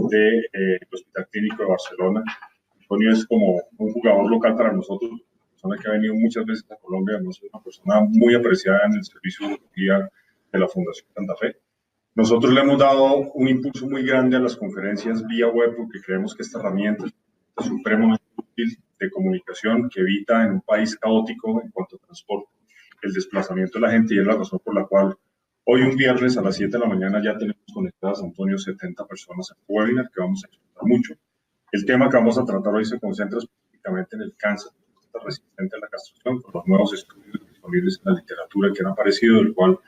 del Hospital Clínico de Barcelona. Antonio es como un jugador local para nosotros, una persona que ha venido muchas veces a Colombia, además es una persona muy apreciada en el servicio de oncología de la Fundación Santa Fe. Nosotros le hemos dado un impulso muy grande a las conferencias vía web porque creemos que esta herramienta es supremamente útil de comunicación que evita en un país caótico en cuanto a transporte el desplazamiento de la gente, y es la razón por la cual hoy un viernes a las 7 de la mañana ya tenemos conectadas, Antonio, 70 personas en el webinar que vamos a explotar mucho. El tema que vamos a tratar hoy se concentra específicamente en el cáncer resistente a la castración, con los nuevos estudios disponibles en la literatura que han aparecido, del cual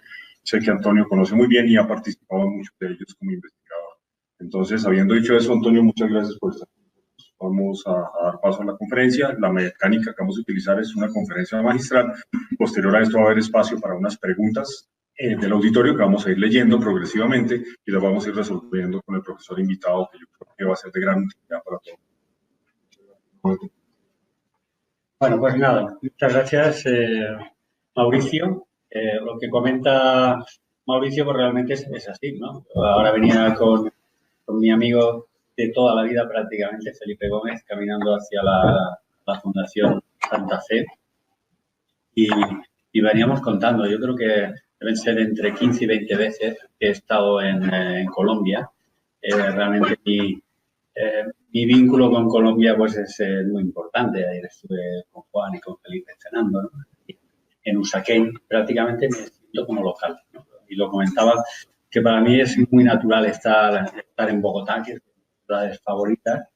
sé que Antonio conoce muy bien y ha participado en muchos de ellos como investigador. Entonces, habiendo dicho eso, Antonio, muchas gracias por estar con nosotros. Vamos a dar paso a la conferencia. La mecánica que vamos a utilizar es una conferencia magistral. Posterior a esto va a haber espacio para unas preguntas del auditorio que vamos a ir leyendo progresivamente y las vamos a ir resolviendo con el profesor invitado, que yo creo que va a ser de gran utilidad para todos. Bueno, pues nada, muchas gracias, Mauricio. Lo que comenta Mauricio pues realmente es así, ¿no? Ahora venía con mi amigo de toda la vida prácticamente, Felipe Gómez, caminando hacia la Fundación Santa Fe y veníamos contando, yo creo que deben ser entre 15 y 20 veces que he estado en Colombia. Realmente mi vínculo con Colombia pues es muy importante. Ayer estuve con Juan y con Felipe cenando, ¿no? En Usaquén prácticamente me siento como local, ¿no? Y lo comentaba que para mí es muy natural estar en Bogotá, que es de mis ciudades favoritas.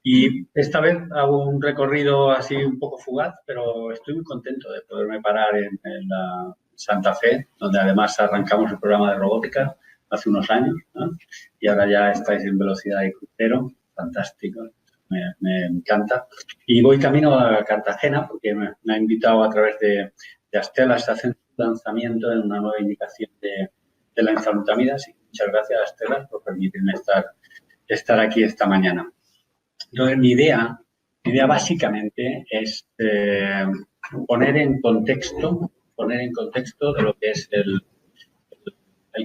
Y esta vez hago un recorrido así un poco fugaz, pero estoy muy contento de poderme parar en la Santa Fe, donde además arrancamos el programa de robótica hace unos años, ¿no? Y ahora ya estáis en velocidad de crucero, fantástico, me encanta. Y voy camino a Cartagena porque me ha invitado a través de Astela, está haciendo un lanzamiento en una nueva indicación de la enzalutamida. Así que muchas gracias, Astela, por permitirme estar aquí esta mañana. Entonces, mi idea básicamente es poner en contexto de lo que es el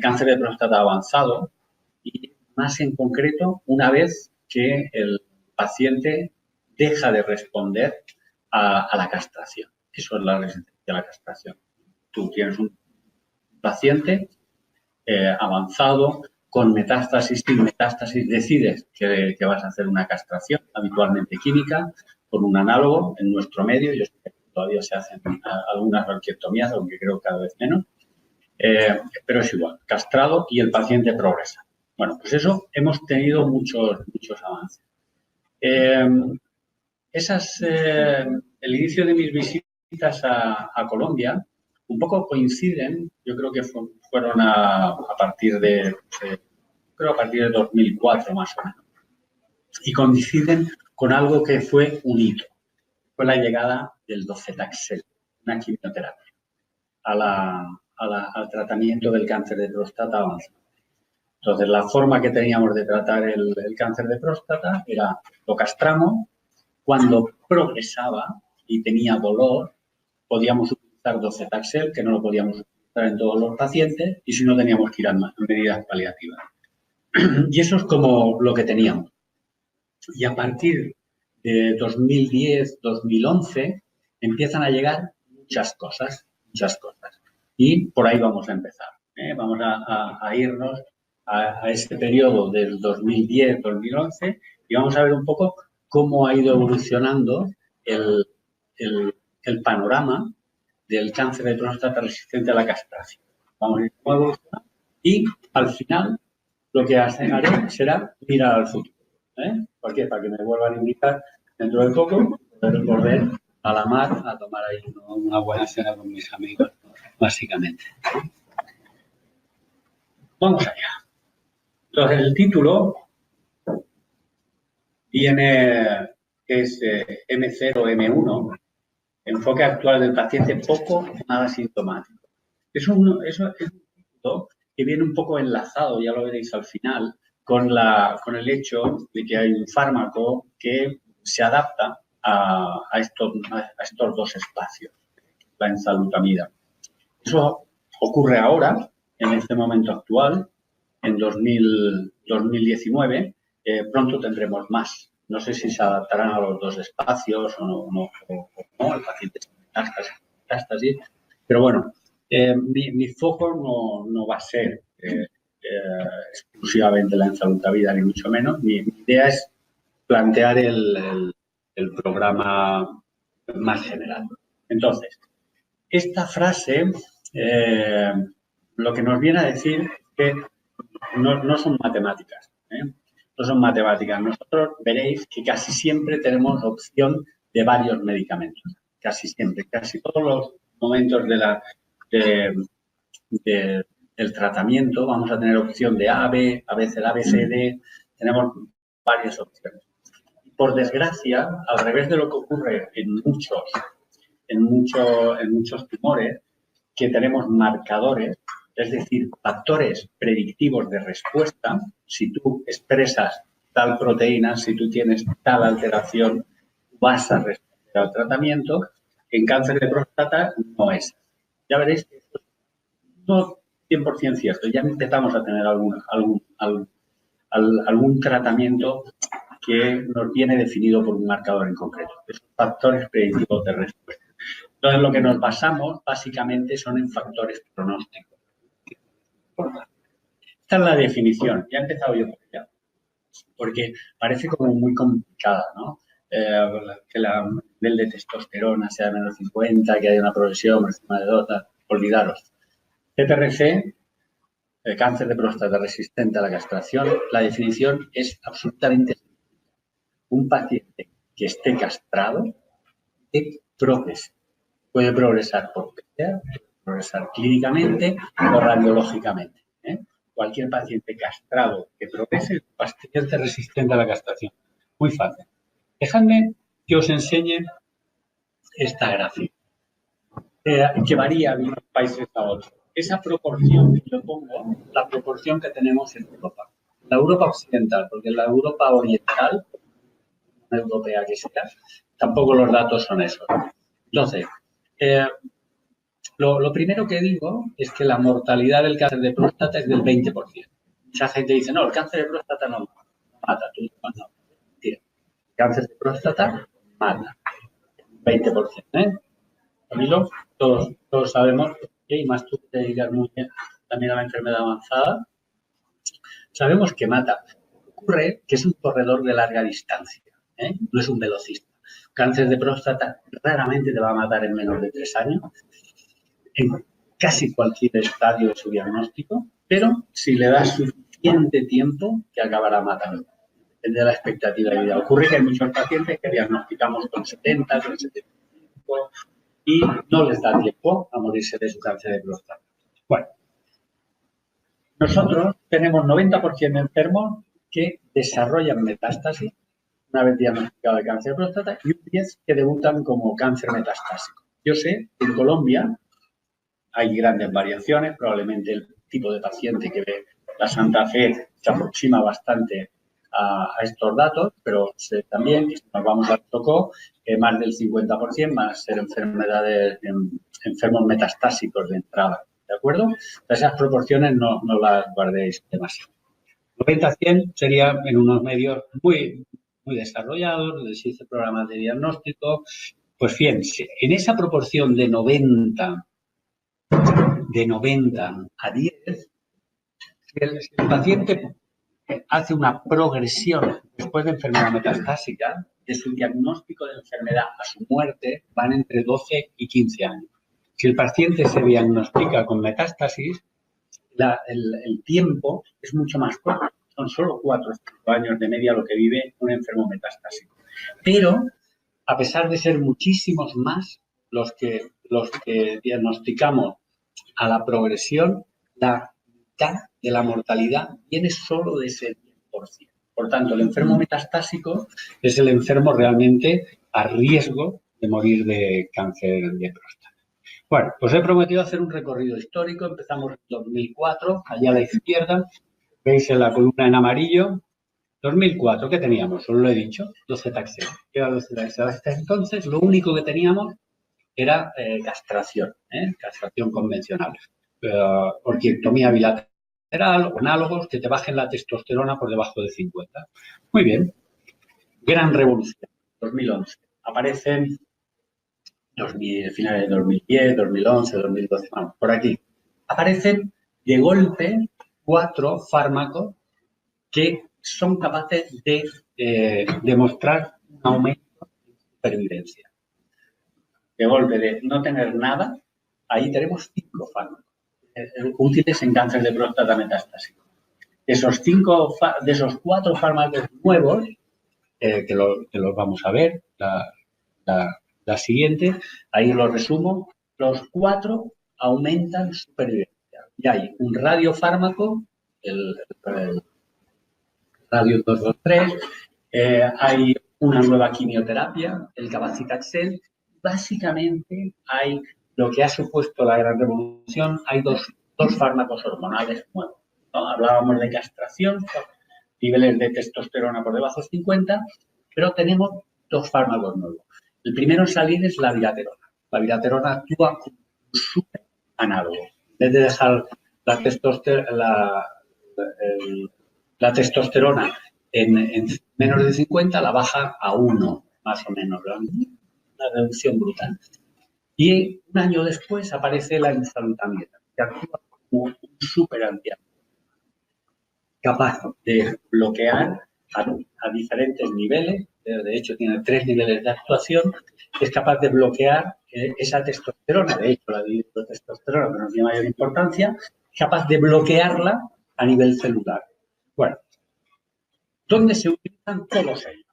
cáncer de próstata avanzado y, más en concreto, una vez que el paciente deja de responder a la castración. Eso es la resistencia a la castración. Tú tienes un paciente avanzado, con metástasis, sin metástasis, decides que vas a hacer una castración, habitualmente química, con un análogo en nuestro medio. Yo sé que todavía se hacen algunas orquiectomías, aunque creo cada vez menos, pero es igual, castrado y el paciente progresa. Bueno, pues eso hemos tenido muchos avances. El inicio de mis visitas a Colombia un poco coinciden, yo creo que fueron a partir de 2004 más o menos, y coinciden con algo que fue un hito. Fue la llegada del docetaxel, una quimioterapia, al tratamiento del cáncer de próstata avanzado. Entonces, la forma que teníamos de tratar el cáncer de próstata era lo castramos. Cuando progresaba y tenía dolor, podíamos utilizar docetaxel, que no lo podíamos utilizar en todos los pacientes, y si no, teníamos que ir a medidas paliativas. Y eso es como lo que teníamos. Y a partir de 2010, 2011, empiezan a llegar muchas cosas. Y por ahí vamos a empezar. Vamos a irnos a ese periodo del 2010, 2011, y vamos a ver un poco cómo ha ido evolucionando el panorama del cáncer de próstata resistente a la castración. Vamos a ir cómo evoluciona. Y al final, lo que haré será mirar al futuro. ¿Por qué? Para que me vuelvan a invitar dentro de poco, poder volver a la mar a tomar ahí una buena cena con mis amigos, básicamente. Vamos allá. Entonces, el título tiene, es M0, M1, enfoque actual del paciente poco o nada sintomático. Es un título que viene un poco enlazado, ya lo veréis al final, con el hecho de que hay un fármaco que se adapta a estos dos espacios, la enzalutamida. Eso ocurre ahora, en este momento actual, en 2019, pronto tendremos más. No sé si se adaptarán a los dos espacios o no, el paciente con metástasis, pero bueno, mi foco no va a ser exclusivamente la ensalud-vida, ni mucho menos. Mi idea es plantear el programa más general. Entonces, esta frase lo que nos viene a decir es que no son matemáticas. No son matemáticas. Nosotros veréis que casi siempre tenemos opción de varios medicamentos. Casi siempre. Casi todos los momentos del tratamiento vamos a tener opción de A, B, a veces A, B, C, D. Tenemos varias opciones. Por desgracia, al revés de lo que ocurre en muchos tumores, que tenemos marcadores, es decir, factores predictivos de respuesta. Si tú expresas tal proteína, si tú tienes tal alteración, vas a responder al tratamiento. En cáncer de próstata no es. Ya veréis que esto no es 100% cierto. Ya empezamos a tener algún tratamiento que nos viene definido por un marcador en concreto. Esos factores predictivos de respuesta. Entonces, lo que nos basamos básicamente son en factores pronósticos. Esta es la definición. Ya he empezado yo por ella, porque parece como muy complicada, ¿no? Que el nivel de testosterona sea menos 50, que haya una progresión por encima de 2, olvidaros. CTRC, cáncer de próstata resistente a la castración, la definición es absolutamente sencilla. Un paciente que esté castrado que progrese. Puede progresar por PTA, puede progresar clínicamente o radiológicamente. Cualquier paciente castrado que progrese es un paciente resistente a la castración. Muy fácil. Dejadme que os enseñe esta gráfica, que varía de unos países a otros. Esa proporción que yo pongo, la proporción que tenemos en Europa. La Europa occidental, porque la Europa oriental, una europea que sea, tampoco los datos son esos. Entonces, lo primero que digo es que la mortalidad del cáncer de próstata es del 20%. Mucha gente dice, no, el cáncer de próstata no mata. Tú no, mentira. El cáncer de próstata mata. 20%, Camilo, todos sabemos, y más tú que te dedicas muy bien también a la enfermedad avanzada, sabemos que mata. Ocurre que es un corredor de larga distancia, no es un velocista. Cáncer de próstata raramente te va a matar en menos de 3 años, en casi cualquier estadio de su diagnóstico, pero si le das suficiente tiempo, te acabará matando. Depende de la expectativa de vida. Ocurre que hay muchos pacientes que diagnosticamos con 70, con 75 y no les da tiempo a morirse de su cáncer de próstata. Bueno, nosotros tenemos 90% de enfermos que desarrollan metástasis una vez diagnosticado de cáncer de próstata y un 10% que debutan como cáncer metastásico. Yo sé que en Colombia hay grandes variaciones, probablemente el tipo de paciente que ve la Santa Fe se aproxima bastante a estos datos, pero sé también que si nos vamos al TOCO, más del 50% van a ser enfermos metastásicos de entrada, ¿de acuerdo? Esas proporciones no las guardéis demasiado. 90-100 sería en unos medios muy desarrollados, donde se hizo programas de diagnóstico. Pues bien, en esa proporción de 90 a 10, si el paciente hace una progresión después de enfermedad metastásica, de su diagnóstico de enfermedad a su muerte van entre 12 y 15 años. Si el paciente se diagnostica con metástasis, el tiempo es mucho más corto. Son solo 4 o 5 años de media lo que vive un enfermo metastásico. Pero, a pesar de ser muchísimos más los que diagnosticamos a la progresión, la mitad de la mortalidad viene solo de ese 10%. Por tanto, el enfermo metastásico es el enfermo realmente a riesgo de morir de cáncer de próstata. Bueno, pues he prometido hacer un recorrido histórico. Empezamos en 2004, allá a la izquierda. Veis en la columna en amarillo. 2004, ¿qué teníamos? Os lo he dicho, docetaxel. ¿Qué era docetaxel? Hasta entonces, lo único que teníamos era castración convencional. Orquiectomía bilateral análogos que te bajen la testosterona por debajo de 50. Muy bien. Gran revolución, 2011. Aparecen finales de 2010, 2011, 2012, vamos, por aquí. Aparecen de golpe 4 fármacos que son capaces de demostrar un aumento de supervivencia. De golpe de no tener nada, ahí tenemos 5 fármacos útiles en cáncer de próstata metastásico. De esos 4 fármacos nuevos, que los vamos a ver, la siguiente, ahí lo resumo, los 4 aumentan supervivencia. Y hay un radiofármaco, el radio 223, hay una nueva quimioterapia, el cabazitaxel. Básicamente hay lo que ha supuesto la gran revolución, hay dos fármacos hormonales nuevos, ¿no? Hablábamos de castración, niveles de testosterona por debajo de 50, pero tenemos 2 fármacos nuevos. El primero en salir es la viraterona. La viraterona actúa como un súper análogo. En vez de dejar la testosterona en menos de 50, la baja a 1, más o menos. Una reducción brutal. Y un año después aparece la enzalutamida, que actúa como un súper antiácido, capaz de bloquear a diferentes niveles. De hecho, tiene 3 niveles de actuación. Es capaz de bloquear esa testosterona. De hecho, la testosterona, que no tiene mayor importancia, es capaz de bloquearla a nivel celular. Bueno, ¿dónde se utilizan todos ellos?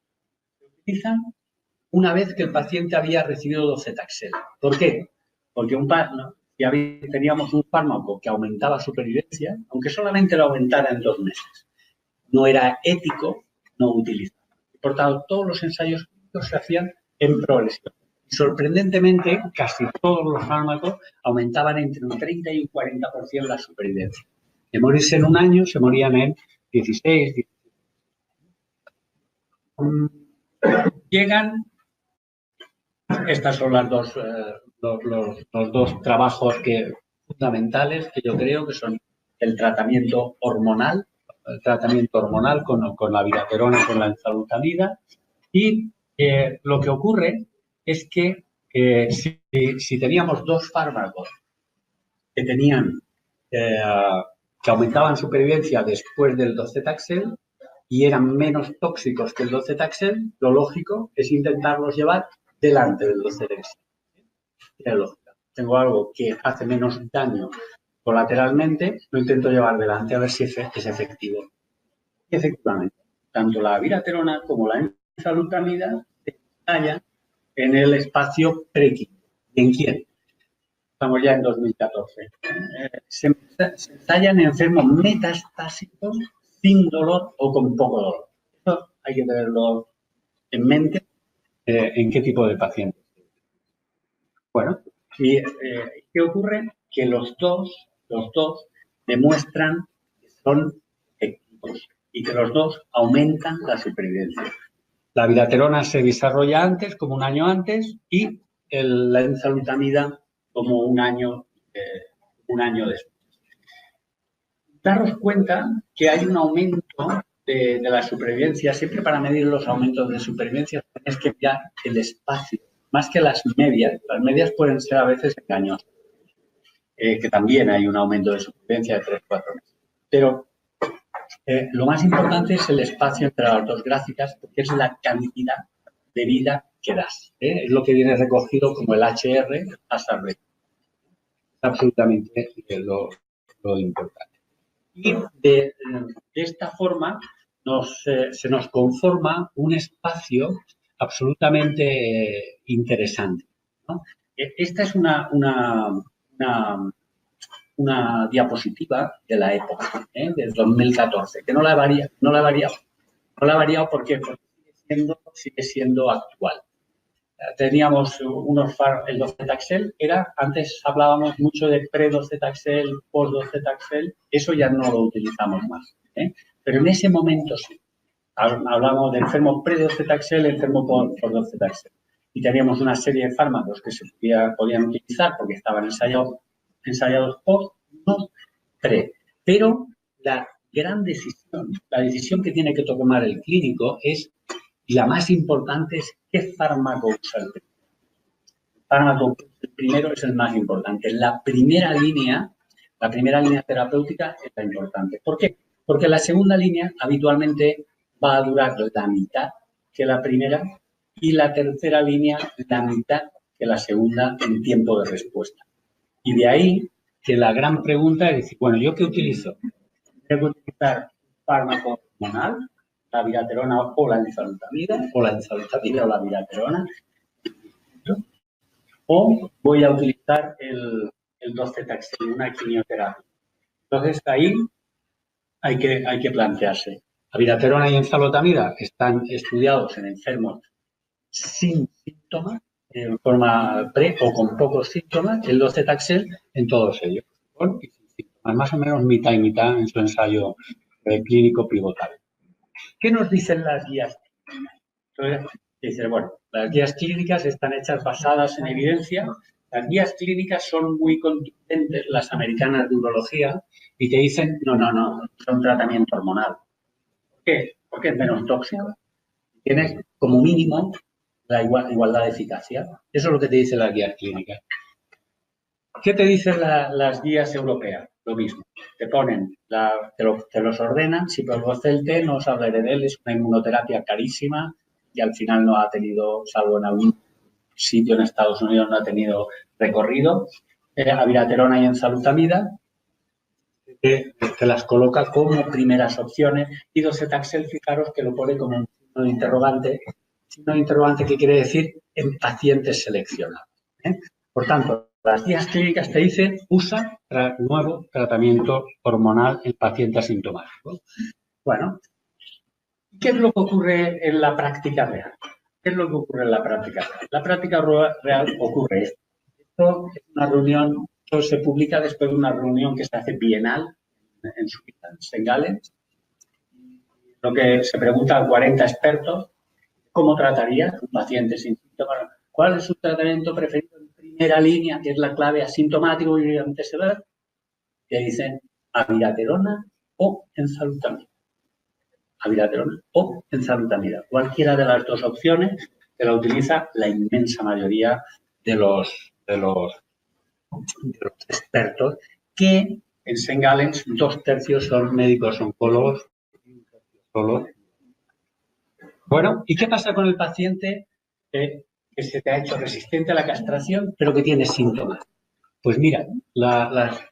Se utilizan una vez que el paciente había recibido docetaxel. ¿Por qué? Porque si teníamos un fármaco que aumentaba supervivencia, aunque solamente lo aumentara en 2 meses, no era ético no utilizarlo. Por tanto, todos los ensayos clínicos se hacían en progresión. Y sorprendentemente, casi todos los fármacos aumentaban entre un 30 y un 40% la supervivencia. De morirse en un año, se morían en 16, 17. Llegan, estas son los dos trabajos fundamentales que yo creo que son el tratamiento hormonal con la viraterona, con la enzalutamida. Y lo que ocurre es que si teníamos 2 fármacos que aumentaban supervivencia después del docetaxel y eran menos tóxicos que el docetaxel, lo lógico es intentarlos llevar delante del docetaxel. Tiene lógica. Tengo algo que hace menos daño colateralmente, lo intento llevar delante a ver si es efectivo. Y efectivamente, tanto la viraterona como la enzalutamida se ensayan en el espacio prequímico. ¿Y en quién? Estamos ya en 2014. Se ensayan en enfermos metastásicos sin dolor o con poco dolor. Esto hay que tenerlo en mente, en qué tipo de pacientes. Bueno, y ¿qué ocurre? Que los dos demuestran que son efectivos y que los dos aumentan la supervivencia. La viraterona se desarrolla antes, como un año antes, y la enzalutamida como un año después. Daros cuenta que hay un aumento de la supervivencia. Siempre para medir los aumentos de supervivencia tienes que mirar el espacio, más que las medias. Las medias pueden ser a veces engañosas, que también hay un aumento de supervivencia de 3-4 meses. Pero lo más importante es el espacio entre las 2 gráficas, porque es la cantidad de vida que das. Es lo que viene recogido como el HR hasta el resto. Es absolutamente lo importante. Y de esta forma se nos conforma un espacio absolutamente interesante, ¿no? Esta es una diapositiva de la época, del 2014, que no la he variado porque sigue siendo actual. Teníamos el docetaxel, antes hablábamos mucho de pre-docetaxel, post-docetaxel, eso ya no lo utilizamos más, pero en ese momento sí. Hablamos de enfermo pre-docetaxel, enfermo post-docetaxel. Y teníamos una serie de fármacos que se podían utilizar porque estaban ensayados post, no pre. Pero la gran decisión, la decisión que tiene que tomar el clínico es, y la más importante es, ¿qué fármaco usa el primero? El fármaco que usa el primero es el más importante. La primera línea terapéutica es la importante. ¿Por qué? Porque la segunda línea habitualmente va a durar la mitad que la primera y la tercera línea la mitad que la segunda en tiempo de respuesta. Y de ahí que la gran pregunta es decir, bueno, ¿yo qué utilizo? ¿Tengo que utilizar un fármaco hormonal, la viraterona o la enzalutamida, o la viraterona? ¿O voy a utilizar el docetaxel, una quimioterapia? Entonces, ahí hay que plantearse. La viraterona y enzalutamida están estudiados en enfermos sin síntomas, en forma pre o con pocos síntomas, el docetaxel en todos ellos, con y sin síntomas, más o menos mitad y mitad en su ensayo clínico pivotal. ¿Qué nos dicen las guías clínicas? Entonces, dice, bueno, las guías clínicas están hechas basadas en evidencia. Las guías clínicas son muy contundentes, las americanas de urología, y te dicen, no, es un tratamiento hormonal. ¿Por qué? Porque es menos tóxico. Tienes como mínimo la igualdad de eficacia. Eso es lo que te dicen las guías clínicas. ¿Qué te dicen las guías europeas? Lo mismo. Te ponen, te los ordenan, si Siprolgocel no os hablaré de él, es una inmunoterapia carísima y al final no ha tenido, salvo en algún sitio en Estados Unidos, no ha tenido recorrido. Viraterona y enzalutamida, que las coloca como primeras opciones, y docetaxel, fijaros que lo pone como un signo de interrogante. Signo de interrogante, ¿qué quiere decir? En pacientes seleccionados. Por tanto, las guías clínicas te dicen, usa nuevo tratamiento hormonal en paciente asintomático. Bueno, ¿qué es lo que ocurre en la práctica real? ¿Qué es lo que ocurre en la práctica real? La práctica real ocurre esto. Esto es una reunión, esto se publica después de una reunión que se hace bienal en Suiza, en St. Gallen. Lo que se pregunta a 40 expertos, ¿cómo trataría un paciente sin síntomas? ¿Cuál es su tratamiento preferido en primera línea, que es la clave asintomático y antecedente? Que dicen viraterona o enzalutamida. Viraterona o enzalutamida. Cualquiera de las dos opciones que la utiliza la inmensa mayoría de los expertos, que en St. Gallen 2/3 son médicos oncólogos y 1/3 solo. Bueno, ¿y qué pasa con el paciente que se te ha hecho resistente a la castración, pero que tiene síntomas? Pues mira, las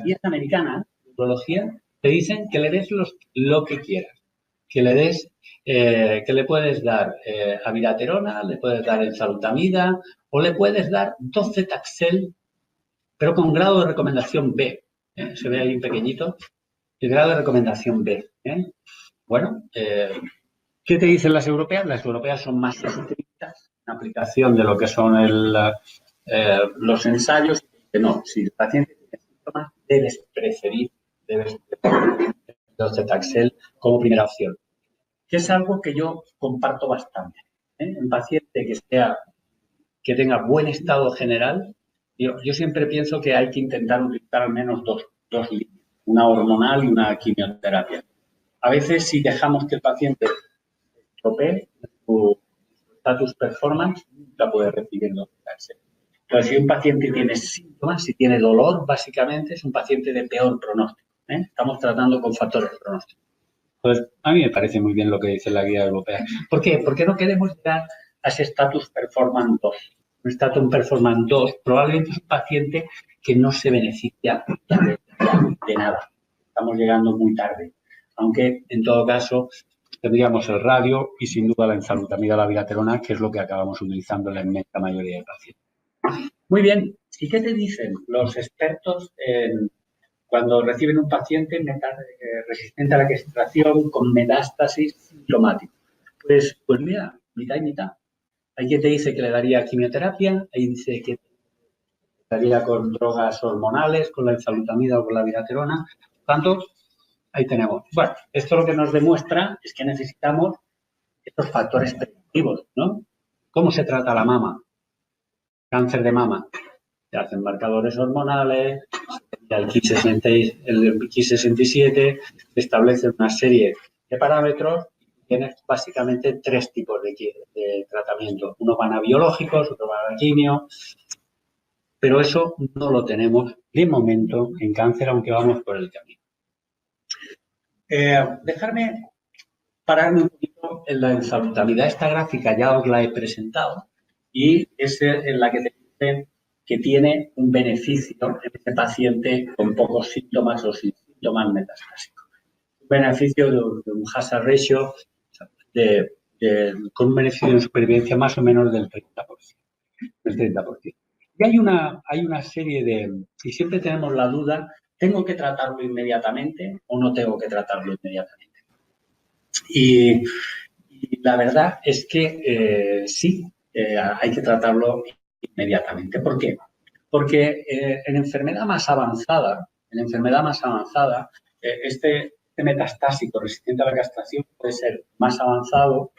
guías americanas de urología te dicen que le des lo que quieras, que le des, que le puedes dar viraterona, le puedes dar enzalutamida o le puedes dar docetaxel, pero con grado de recomendación B. Se ve ahí en pequeñito, el grado de recomendación B. Bueno, ¿qué te dicen las europeas? Las europeas son más estrictas en aplicación de lo que son los ensayos. No, si el paciente tiene síntomas, debes preferir docetaxel como primera opción. Que es algo que yo comparto bastante. Un paciente que tenga buen estado general, yo siempre pienso que hay que intentar utilizar al menos dos líneas, una hormonal y una quimioterapia. A veces, si dejamos que el paciente estropee su status performance, nunca puede recibir docetaxel. Entonces, si un paciente tiene síntomas, si tiene dolor, básicamente es un paciente de peor pronóstico. Estamos tratando con factores pronósticos. Entonces, a mí me parece muy bien lo que dice la guía europea. ¿Por qué? Porque no queremos llegar a ese status performance 2. Un status performance 2 probablemente es un paciente que no se beneficia de nada. Estamos llegando muy tarde. Aunque, en todo caso, tendríamos el radio y, sin duda, la enzalutamida, la viraterona, que es lo que acabamos utilizando en la inmensa mayoría de pacientes. Muy bien. ¿Y qué te dicen los expertos cuando reciben un paciente resistente a la castración con metástasis sintomática? Pues mira, mitad y mitad. Hay quien te dice que le daría quimioterapia, hay dice que le daría con drogas hormonales, con la enzalutamida o con la viraterona. Por tanto, ahí tenemos. Bueno, esto lo que nos demuestra es que necesitamos estos factores preventivos, ¿no? ¿Cómo se trata la mama? Cáncer de mama. se hacen marcadores hormonales, el Ki67, se establece una serie de parámetros. Tienes básicamente 3 tipos de tratamiento. Unos van a biológicos, otros van a quimio, pero eso no lo tenemos de momento en cáncer, aunque vamos por el camino. Dejarme pararme un poquito en la insalutabilidad. Esta gráfica ya os la he presentado y es en la que te dicen que tiene un beneficio en este paciente con pocos síntomas o sin síntomas metastásicos. Un beneficio de un hazard ratio con un beneficio de supervivencia más o menos del 30%. Y hay una serie y siempre tenemos la duda, ¿tengo que tratarlo inmediatamente o no tengo que tratarlo inmediatamente? Y la verdad es que sí, hay que tratarlo inmediatamente. ¿Por qué? Porque en enfermedad más avanzada, este metastásico resistente a la castración puede ser más avanzado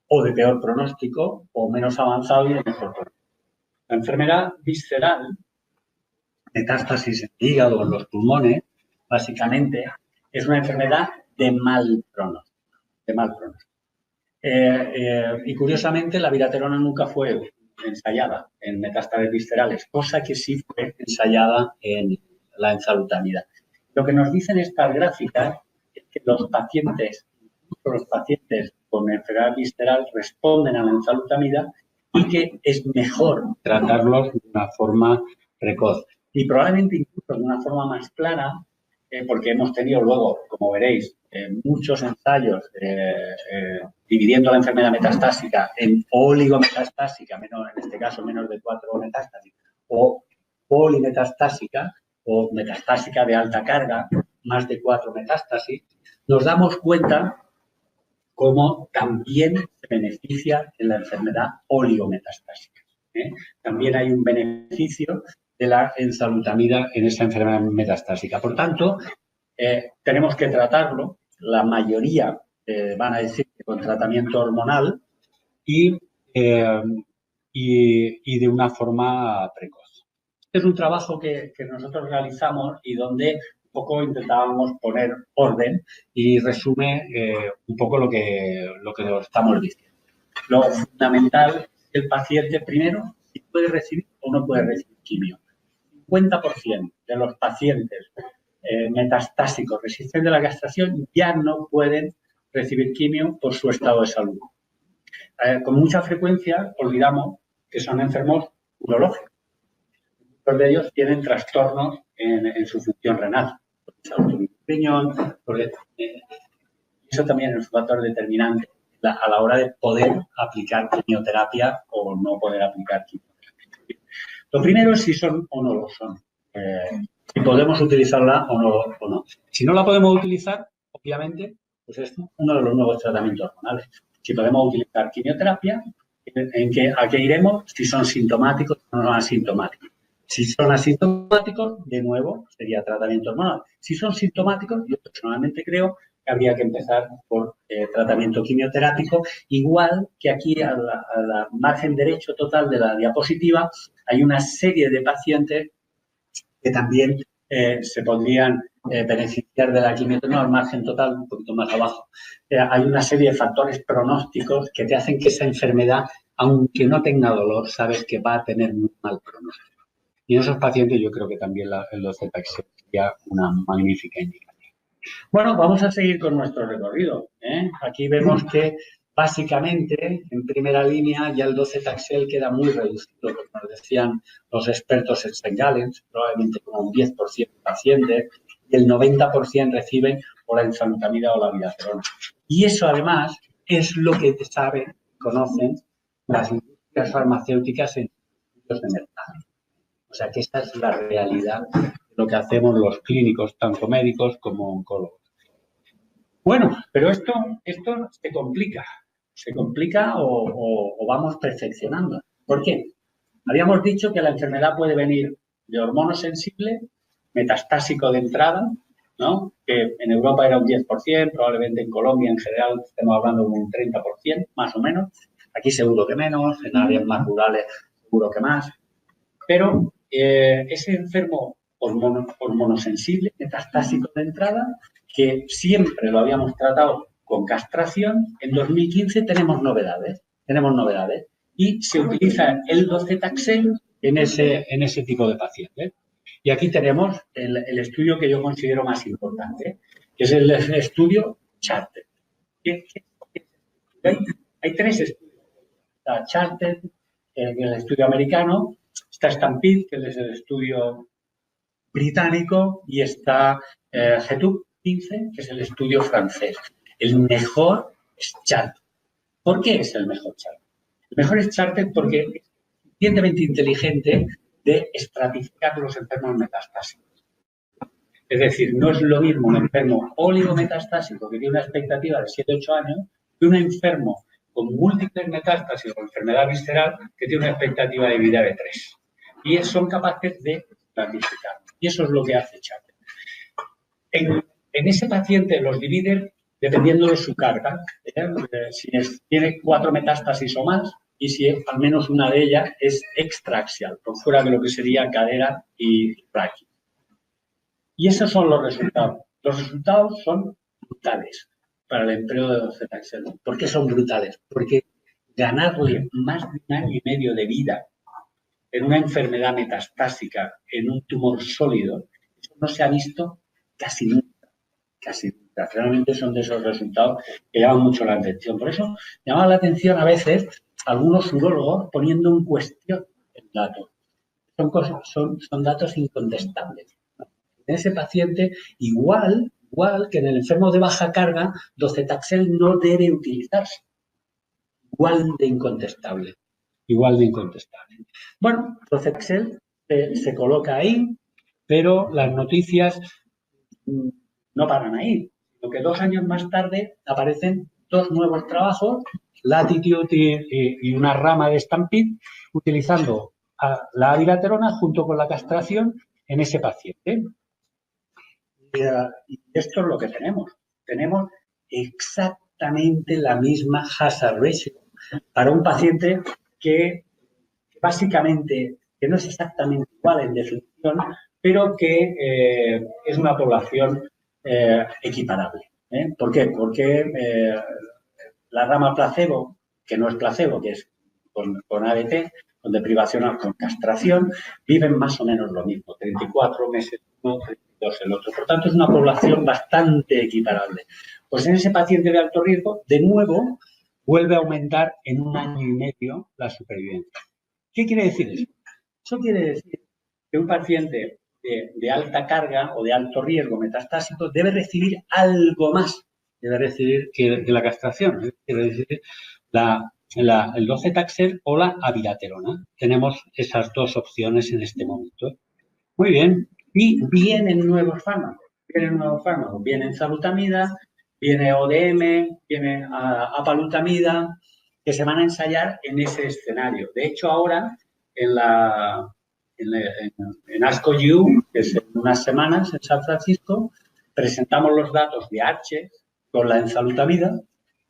o de peor pronóstico o menos avanzado y de mejor pronóstico. La enfermedad visceral, metástasis en el hígado o en los pulmones, básicamente, es una enfermedad de mal pronóstico. Y curiosamente, la viraterona nunca fue ensayada en metástasis viscerales, cosa que sí fue ensayada en la enzalutamida. Lo que nos dicen estas gráficas es que los pacientes con enfermedad visceral responden a la enzalutamida y que es mejor tratarlos de una forma precoz. Y probablemente incluso de una forma más clara, porque hemos tenido luego, como veréis, muchos ensayos dividiendo la enfermedad metastásica en oligometastásica, en este caso menos de 4 metástasis, o polimetastásica o metastásica de alta carga, más de 4 metástasis, nos damos cuenta cómo también se beneficia en la enfermedad oligometastásica. También hay un beneficio de la enzalutamida en esa enfermedad metastásica. Por tanto, tenemos que tratarlo, la mayoría van a decir que con tratamiento hormonal y de una forma precoz. Este es un trabajo que nosotros realizamos y donde un poco intentábamos poner orden y resume un poco lo que os estamos diciendo. Lo fundamental es que el paciente, primero, si puede recibir o no puede recibir quimio. 50% de los pacientes metastásicos resistentes a la castración ya no pueden recibir quimio por su estado de salud. Con mucha frecuencia olvidamos que son enfermos urológicos. Muchos de ellos tienen trastornos en su función renal. Eso también es un factor determinante a la hora de poder aplicar quimioterapia o no poder aplicar quimioterapia. Lo primero es si son o no lo son. Si podemos utilizarla o no. Si no la podemos utilizar, obviamente, pues es uno de los nuevos tratamientos hormonales. Si podemos utilizar quimioterapia, ¿a qué iremos? Si son sintomáticos o no asintomáticos. Si son asintomáticos, de nuevo, sería tratamiento hormonal. Si son sintomáticos, yo personalmente creo que habría que empezar por tratamiento quimioterápico, igual que aquí a la margen derecho total de la diapositiva hay una serie de pacientes que también se podrían beneficiar de la quimioterapia, no, al margen total, un poquito más abajo. Hay una serie de factores pronósticos que te hacen que esa enfermedad, aunque no tenga dolor, sabes que va a tener muy mal pronóstico. Y en esos pacientes yo creo que también el docetaxel sería una magnífica indicación. Bueno, vamos a seguir con nuestro recorrido. Aquí vemos que básicamente en primera línea ya el docetaxel queda muy reducido, como nos decían los expertos en St. Gallen's, probablemente como un 10% de pacientes, y el 90% reciben o la enzalutamida o la viraterona. Y eso además es lo que conocen las industrias farmacéuticas en estudios de mercado. O sea que esta es la realidad de lo que hacemos los clínicos, tanto médicos como oncólogos. Bueno, pero esto se complica o vamos perfeccionando. ¿Por qué? Habíamos dicho que la enfermedad puede venir de hormonosensible, metastásico de entrada, ¿no? Que en Europa era un 10%, probablemente en Colombia en general estamos hablando de un 30%, más o menos. Aquí seguro que menos, en áreas más rurales seguro que más. Pero ese enfermo hormonosensible, metastásico de entrada, que siempre lo habíamos tratado con castración, en 2015 tenemos novedades. Y se utiliza el docetaxel en ese tipo de pacientes. Y aquí tenemos el estudio que yo considero más importante, que es el estudio Charter. Hay 3 estudios. Está Charter, el estudio americano, está Stampede, que es el estudio británico, y está GETUC 15, que es el estudio francés. El mejor es Charter. ¿Por qué es el mejor Charter? El mejor es Charter porque es suficientemente inteligente de estratificar los enfermos metastásicos. Es decir, no es lo mismo un enfermo oligometastásico que tiene una expectativa de 7-8 años que un enfermo con múltiples metástasis o enfermedad visceral que tiene una expectativa de vida de 3. Y son capaces de estratificar. Y eso es lo que hace Charter. En ese paciente los divide dependiendo de su carga. Si tiene 4 metástasis o más, y si al menos una de ellas es extraaxial, por fuera de lo que sería cadera y raquis. Y esos son los resultados. Los resultados son brutales para el empleo de docetaxel. ¿Por qué son brutales? Porque ganarle más de 1 año y medio de vida en una enfermedad metastásica, en un tumor sólido, eso no se ha visto casi nunca. Realmente son de esos resultados que llaman mucho la atención. Por eso llama la atención a veces algunos urólogos poniendo en cuestión el dato. Son datos incontestables. En ese paciente, igual que en el enfermo de baja carga, docetaxel no debe utilizarse. Igual de incontestable. Bueno, docetaxel se coloca ahí, pero las noticias no paran ahí, sino que 2 años más tarde aparecen 2 nuevos trabajos, Latitude y una rama de Stampede, utilizando la abiraterona junto con la castración en ese paciente. Y esto es lo que tenemos. Tenemos exactamente la misma hazard ratio para un paciente que básicamente, que no es exactamente igual en definición, pero que es una población equiparable. ¿Por qué? Porque la rama placebo, que no es placebo, que es con ABT, con deprivación con castración, viven más o menos lo mismo, 34 meses uno, 32 el otro. Por tanto, es una población bastante equiparable. Pues en ese paciente de alto riesgo, de nuevo, vuelve a aumentar en 1 año y medio la supervivencia. ¿Qué quiere decir eso? Eso quiere decir que un paciente de alta carga o de alto riesgo metastásico debe recibir algo más, debe recibir que la castración, debe recibir el docetaxel o la abiraterona. Tenemos esas 2 opciones en este momento. Muy bien. Y vienen nuevos fármacos. Viene enzalutamida, viene ODM, viene apalutamida, que se van a ensayar en ese escenario. De hecho, ahora en ASCO-U, que es en unas semanas en San Francisco, presentamos los datos de Arche con la enzalutamida,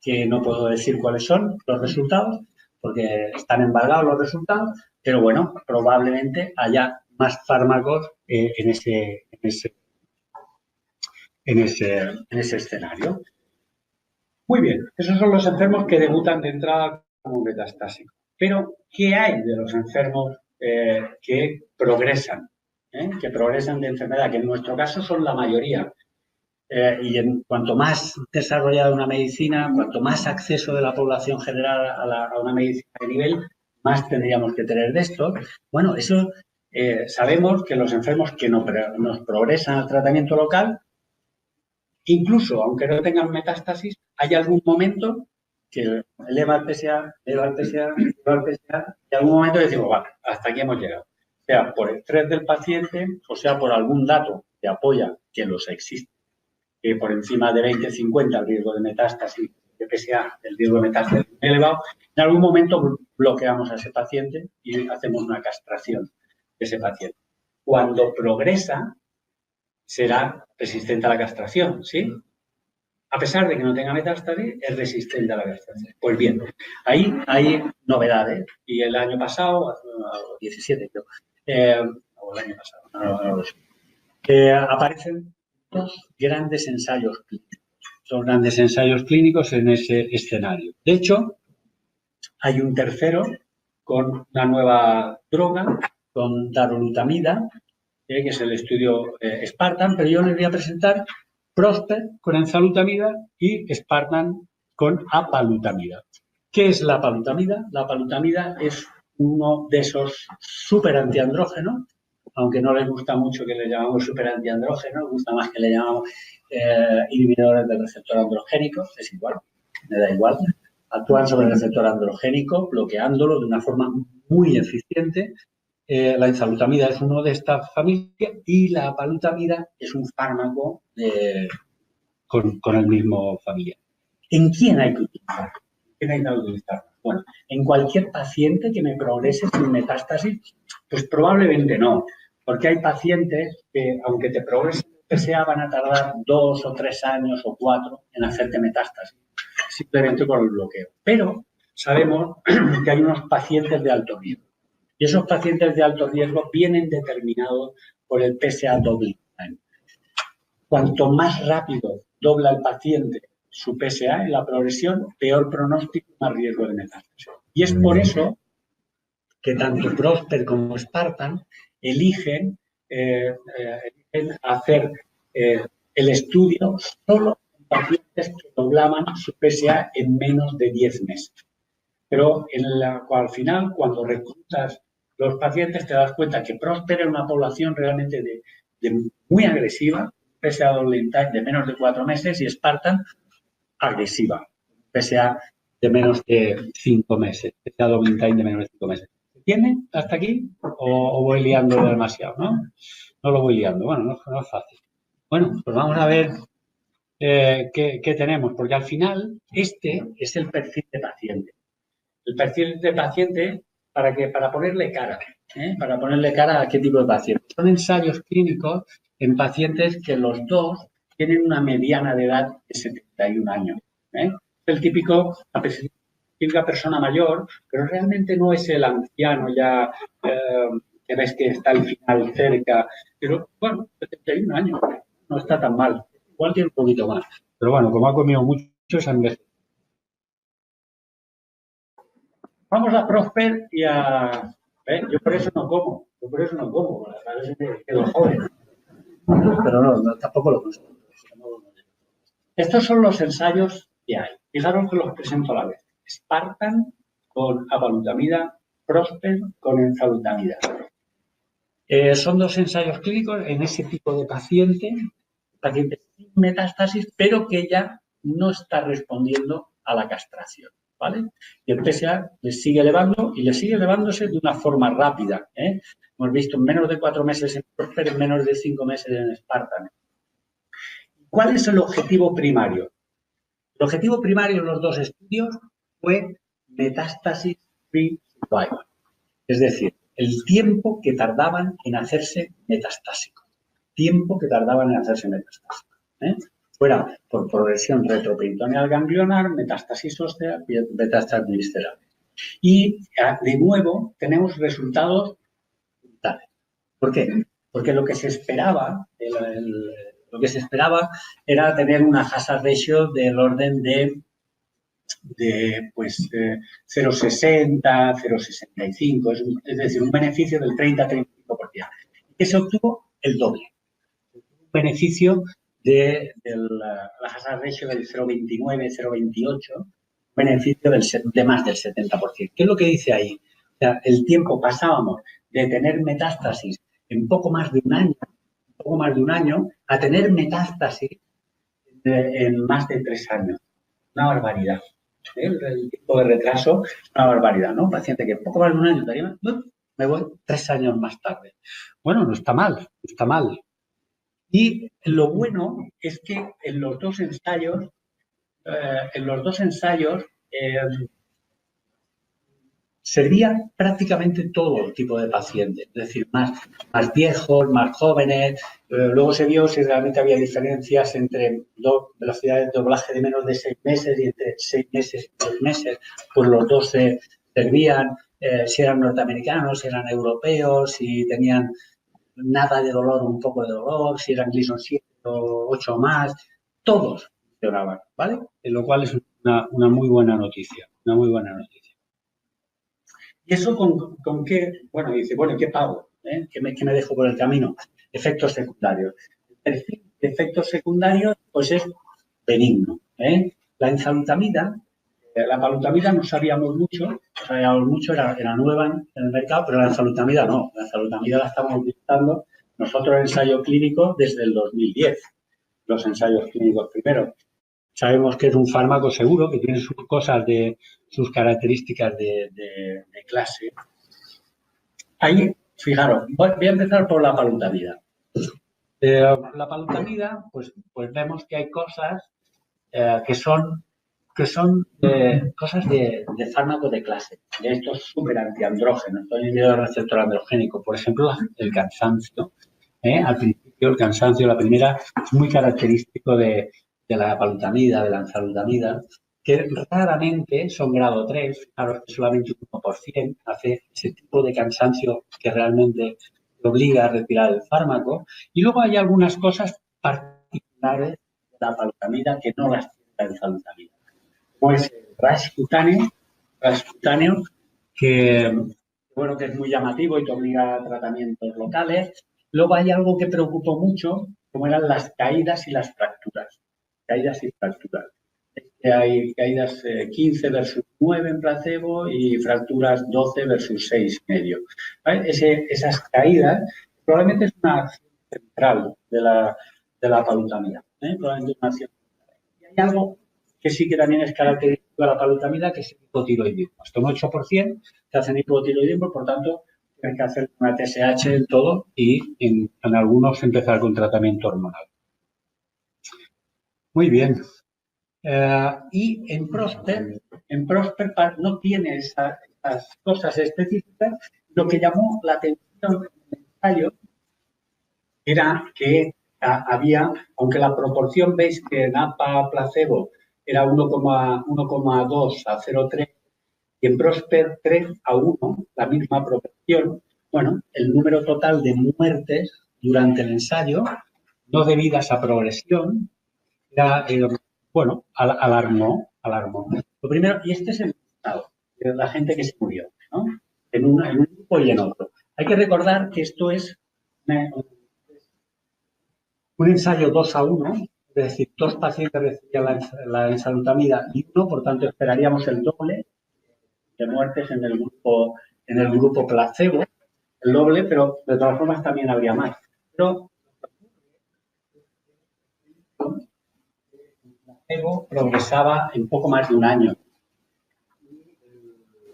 que no puedo decir cuáles son los resultados, porque están embargados los resultados, pero bueno, probablemente haya más fármacos en ese escenario. Muy bien, esos son los enfermos que debutan de entrada como metastásicos. Pero, ¿qué hay de los enfermos que progresan de enfermedad? Que en nuestro caso son la mayoría. Y cuanto más desarrollada una medicina, cuanto más acceso de la población general a una medicina de nivel, más tendríamos que tener de esto. Bueno, eso sabemos que los enfermos que nos progresan al tratamiento local, incluso aunque no tengan metástasis, hay algún momento que eleva el PSA, y en algún momento decimos, vale, hasta aquí hemos llegado. Sea por estrés del paciente, o sea por algún dato que apoya que los existe, que por encima de 20-50 el riesgo de metástasis de PSA, el riesgo de metástasis es elevado, en algún momento bloqueamos a ese paciente y hacemos una castración de ese paciente. Cuando progresa, será resistente a la castración, ¿sí? A pesar de que no tenga metástasis, es resistente a la castración. Pues bien, ahí hay novedades. Y el año pasado, 17 creo, o el año pasado, no lo sé. Aparecen dos grandes ensayos clínicos. Dos grandes ensayos clínicos en ese escenario. De hecho, hay un tercero con una nueva droga, con darolutamida, que es el estudio Spartan, pero yo les voy a presentar Prosper con enzalutamida y Spartan con apalutamida. ¿Qué es la apalutamida? La apalutamida es uno de esos super antiandrógenos, aunque no les gusta mucho que le llamamos super antiandrógenos, les gusta más que le llamamos inhibidores del receptor androgénico, es igual, me da igual. Actúan sobre el receptor androgénico, bloqueándolo de una forma muy eficiente. La enzalutamida es uno de esta familia y la apalutamida es un fármaco con el mismo familia. ¿En quién hay que utilizar? ¿Quién hay que utilizar? Bueno, en cualquier paciente que me progrese sin metástasis, pues probablemente no, porque hay pacientes que, aunque te progresen PSA, van a tardar 2 o 3 años o 4 en hacerte metástasis, simplemente por el bloqueo. Pero sabemos que hay unos pacientes de alto riesgo. Y esos pacientes de alto riesgo vienen determinados por el PSA doubling time. Cuanto más rápido dobla el paciente su PSA en la progresión, peor pronóstico, más riesgo de metástasis. Y es por eso que tanto Prosper como Spartan eligen hacer el estudio solo en pacientes que doblaban su PSA en menos de 10 meses. Pero al final, cuando reclutas los pacientes, te das cuenta que Prosper es una población realmente muy agresiva, PSA doubling time de menos de 4 meses, y Spartan agresiva, PSA de menos de 5 meses, PSA doubling time de menos de 5 meses. ¿Se entiende hasta aquí? ¿O voy liando demasiado? No lo voy liando. Bueno, no es fácil. Bueno, pues vamos a ver qué tenemos, porque al final este es el perfil de paciente. El perfil de paciente para ponerle cara, para ponerle cara a qué tipo de paciente. Son ensayos clínicos en pacientes que los dos tienen una mediana de edad de 71 años. El típico, la típica persona mayor, pero realmente no es el anciano ya que ves que está al final cerca, pero bueno, 71 años, no está tan mal. Igual tiene un poquito más, pero bueno, como ha comido mucho, se ha envejecido. Vamos a Prosper y a... Yo por eso no como, a veces me quedo joven. Pero no tampoco lo consigo. Estos son los ensayos que hay. Fijaros que los presento a la vez. Spartan con apalutamida, Prosper con enzalutamida. Son dos ensayos clínicos en ese tipo de paciente sin metástasis, pero que ya no está respondiendo a la castración. ¿Vale? Y el PSA les sigue elevando y les sigue elevándose de una forma rápida. Hemos visto en menos de 4 meses en Prosper, en menos de 5 meses en Spartan. ¿Cuál es el objetivo primario? El objetivo primario en los dos estudios fue metástasis free survival. Es decir, el tiempo que tardaban en hacerse metastásico. Fuera por progresión retroperitoneal ganglionar, metástasis ósea, metástasis visceral. Y de nuevo tenemos resultados brutales. ¿Por qué? Porque lo que se esperaba, era tener una hazard ratio del orden de 0,60, 0,65, es decir, un beneficio del 30-35%. Que se obtuvo el doble. Un beneficio de la hazard ratio del 0,29, 0,28, beneficio de más del 70%. ¿Qué es lo que dice ahí? O sea, el tiempo pasábamos de tener metástasis en poco más de un año, a tener metástasis en más de 3 años. Una barbaridad. El tiempo de retraso es una barbaridad, ¿no? Un paciente que poco más de un año, me voy 3 años más tarde. Bueno, no está mal. Y lo bueno es que en los dos ensayos servía prácticamente todo tipo de pacientes, es decir, más viejos, más jóvenes. Luego se vio si realmente había diferencias entre dos velocidades de doblaje de menos de 6 meses y entre 6 meses y 2 meses, pues los dos servían. si eran norteamericanos, si eran europeos, si tenían nada de dolor o un poco de dolor, si eran Gleason 7 o 8 más, todos funcionaban, ¿vale? Lo cual es una muy buena noticia, una muy buena noticia. ¿Y eso con qué? Bueno, dice, bueno, ¿qué pago? ¿Qué me dejo por el camino? Efectos secundarios. El perfil de efectos secundarios, pues es benigno. La enzalutamida, la palutamida no sabíamos mucho, era nueva en el mercado, pero la enzalutamida no. La enzalutamida la estamos utilizando nosotros en ensayo clínico desde el 2010, los ensayos clínicos primero. Sabemos que es un fármaco seguro, que tiene sus cosas sus características de clase. Ahí, fijaros, voy a empezar por la palutamida. La palutamida, pues vemos que hay cosas que son cosas de fármaco de clase, de estos súper antiandrógenos, el receptor androgénico, por ejemplo, el cansancio. Al principio, el cansancio, la primera, es muy característico de la palutamida, de la enzalutamida, que raramente son grado 3, claro, que solamente un 1% hace ese tipo de cansancio que realmente te obliga a retirar el fármaco. Y luego hay algunas cosas particulares de la palutamida que no las tiene la enzalutamida. Pues rash cutáneo, que es muy llamativo y te obliga a tratamientos locales. Luego hay algo que preocupó mucho, como eran las caídas y las fracturas. Caídas y fracturas. Hay caídas 15 versus 9 en placebo y fracturas 12 versus 6,5. ¿Vale? Esas caídas probablemente es una acción central de la palutamida. Probablemente una acción central. Y hay algo que sí que también es característico de la palutamida, que es el hipotiroidismo. Hasta un 8% se hacen hipotiroidismo, por tanto, tienen que hacer una TSH en todo y en algunos empezar con tratamiento hormonal. Muy bien. Y en Prosper no tiene esas cosas específicas. Lo que llamó la atención en el ensayo era que había, aunque la proporción, veis que en APA placebo era 1,2 a 0,3 y en Prosper 3:1, la misma proporción, bueno, el número total de muertes durante el ensayo, no debidas a progresión, era, alarmó. Lo primero, y este es el resultado de la gente que se murió, ¿no? En un grupo y en otro. Hay que recordar que esto es un ensayo 2:1, es decir, 2 pacientes recibían la enzalutamida y 1, por tanto, esperaríamos el doble de muertes en el grupo placebo, el doble, pero de todas formas también habría más. Pero el placebo progresaba en poco más de un año.